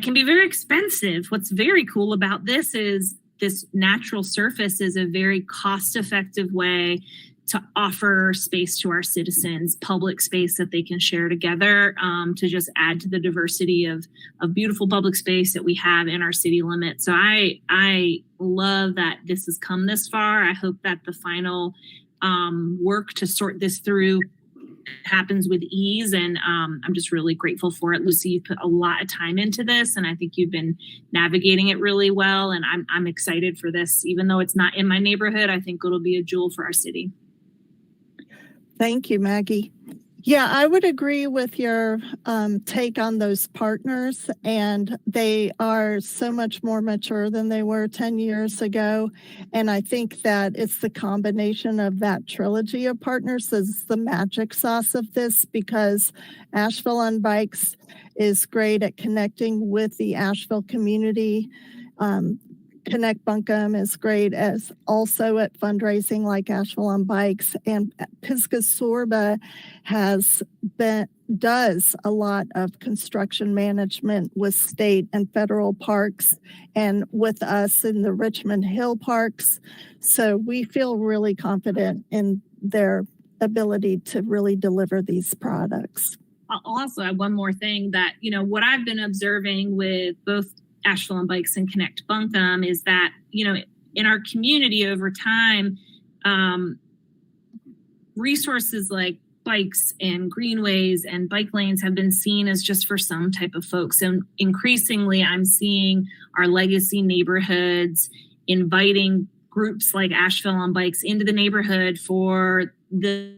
can be very expensive. What's very cool about this is this natural surface is a very cost-effective way to offer space to our citizens, public space that they can share together, to just add to the diversity of beautiful public space that we have in our city limits. So I love that this has come this far. I hope that the final work to sort this through happens with ease. And I'm just really grateful for it. Lucy, you put a lot of time into this, and I think you've been navigating it really well. And I'm excited for this. Even though it's not in my neighborhood, I think it'll be a jewel for our city. Thank you, Maggie. Yeah, I would agree with your take on those partners, and they are so much more mature than they were 10 years ago. And I think that it's the combination of that trilogy of partners that's the magic sauce of this, because Asheville on Bikes is great at connecting with the Asheville community. Connect Buncombe is great as also at fundraising like Asheville on Bikes, and Pisgah Sorba does a lot of construction management with state and federal parks and with us in the Richmond Hill parks. So we feel really confident in their ability to really deliver these products. I'll also add one more thing that, what I've been observing with both Asheville on Bikes and Connect Buncombe is that, in our community over time, resources like bikes and greenways and bike lanes have been seen as just for some type of folks. And increasingly, I'm seeing our legacy neighborhoods inviting groups like Asheville on Bikes into the neighborhood for the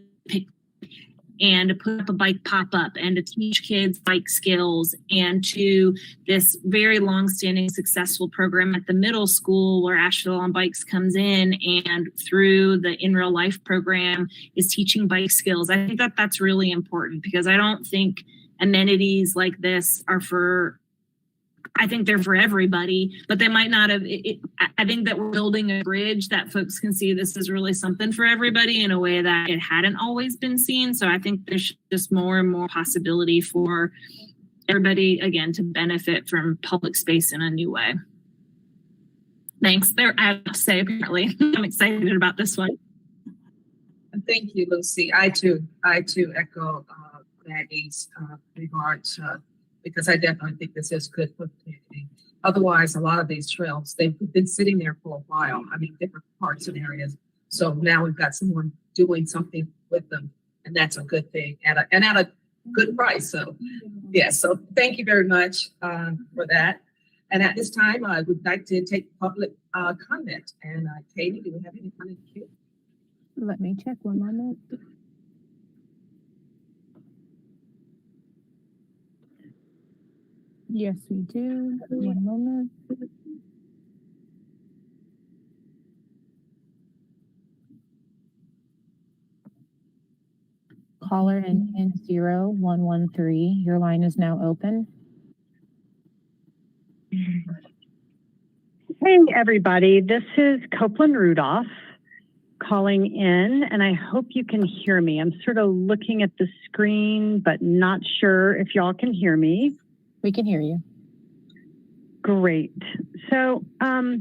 and to put up a bike pop-up and to teach kids bike skills, and to this very long-standing successful program at the middle school where Asheville on Bikes comes in and through the In Real Life program is teaching bike skills. I think that that's really important, because I don't think amenities like this are I think they're for everybody, but they might not have. I think that we're building a bridge that folks can see this is really something for everybody in a way that it hadn't always been seen. So I think there's just more and more possibility for everybody, again, to benefit from public space in a new way. Thanks. I have to say, apparently, I'm excited about this one. Thank you, Lucy. I too echo Maggie's regards. Because I definitely think this is good for the community. Otherwise, a lot of these trails, they've been sitting there for a while. I mean, different parts and areas. So now we've got someone doing something with them, and that's a good thing at a good price. So, yeah, so thank you very much for that. And at this time, I would like to take public comment. And Katie, do we have any comment here? Let me check one moment. Yes, we do. One moment. Caller in 0113. Your line is now open. Hey, everybody. This is Copeland Rudolph calling in, and I hope you can hear me. I'm sort of looking at the screen, but not sure if y'all can hear me. We can hear you. Great. So I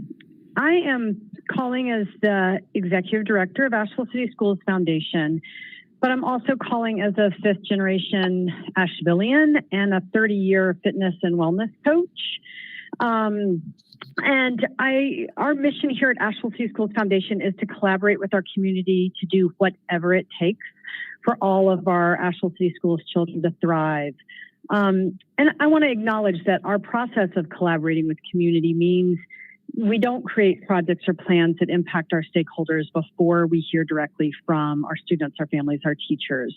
am calling as the Executive Director of Asheville City Schools Foundation, but I'm also calling as a fifth generation Ashevillean and a 30-year fitness and wellness coach. And our mission here at Asheville City Schools Foundation is to collaborate with our community to do whatever it takes for all of our Asheville City Schools children to thrive. And I want to acknowledge that our process of collaborating with community means we don't create projects or plans that impact our stakeholders before we hear directly from our students, our families, our teachers.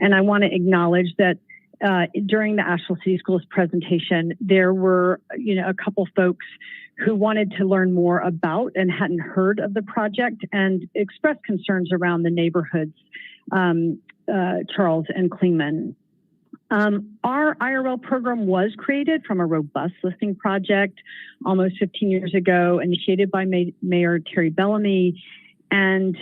And I want to acknowledge that during the Asheville City Schools presentation, there were, a couple folks who wanted to learn more about and hadn't heard of the project and expressed concerns around the neighborhoods, Charles and Klingman. Our IRL program was created from a robust listening project almost 15 years ago, initiated by Mayor Terry Bellamy. And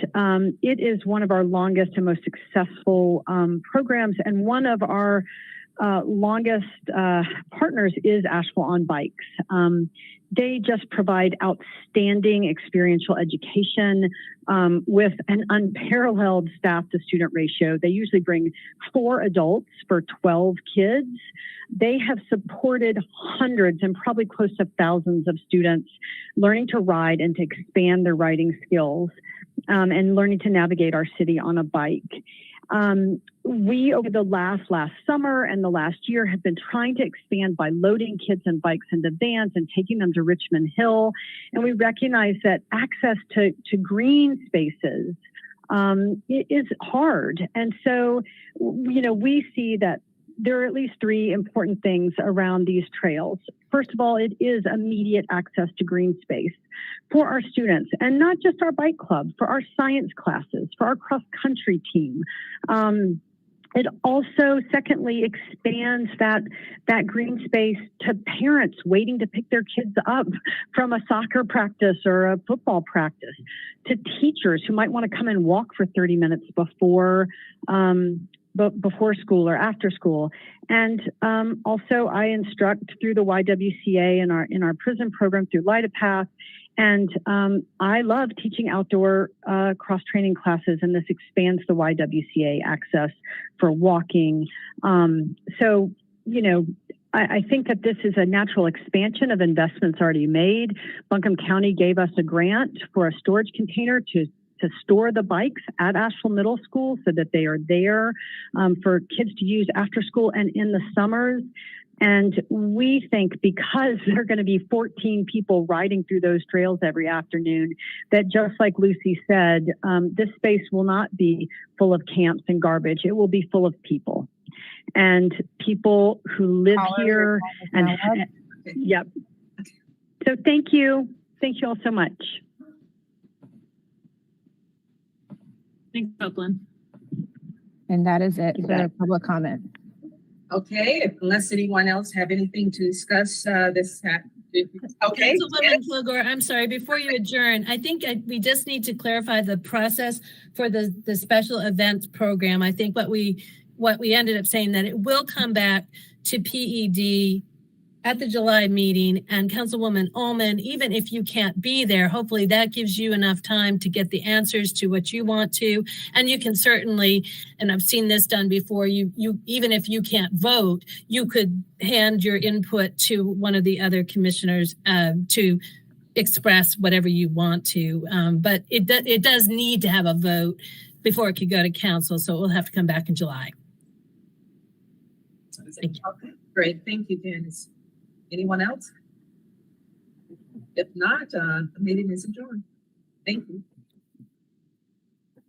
it is one of our longest and most successful programs. And one of our longest partners is Asheville on Bikes. They just provide outstanding experiential education with an unparalleled staff to student ratio. They usually bring 4 adults for 12 kids. They have supported hundreds and probably close to thousands of students learning to ride and to expand their riding skills and learning to navigate our city on a bike. We, over the last summer and the last year, have been trying to expand by loading kids and bikes into vans and taking them to Richmond Hill. And we recognize that access to green spaces is hard. And so, we see that there are at least 3 important things around these trails. First of all, it is immediate access to green space for our students, and not just our bike club, for our science classes, for our cross-country team. It also, secondly, expands that green space to parents waiting to pick their kids up from a soccer practice or a football practice, to teachers who might want to come and walk for 30 minutes before school or after school. And also I instruct through the YWCA in our prison program through Light a Path. And I love teaching outdoor cross-training classes, and this expands the YWCA access for walking. I think that this is a natural expansion of investments already made. Buncombe County gave us a grant for a storage container to store the bikes at Asheville Middle School so that they are there for kids to use after school and in the summers. And we think because there are going to be 14 people riding through those trails every afternoon, that just like Lucy said, this space will not be full of camps and garbage. It will be full of people, and people who live here. And yep. So thank you. Thank you all so much. Thanks, Copeland. And that is it for public comment. Okay, unless anyone else have anything to discuss this. Okay. Councilwoman Kilgore, I'm sorry, before you adjourn, I think we just need to clarify the process for the special events program. I think what we ended up saying, that it will come back to PED at the July meeting, and Councilwoman Ullman, even if you can't be there, hopefully that gives you enough time to get the answers to what you want to. And you can certainly, and I've seen this done before, you even if you can't vote, you could hand your input to one of the other commissioners to express whatever you want to. But it does need to have a vote before it could go to council. So it will have to come back in July. Thank you. Okay, great. Thank you, Janice. Anyone else? If not, the meeting is adjourned. Thank you.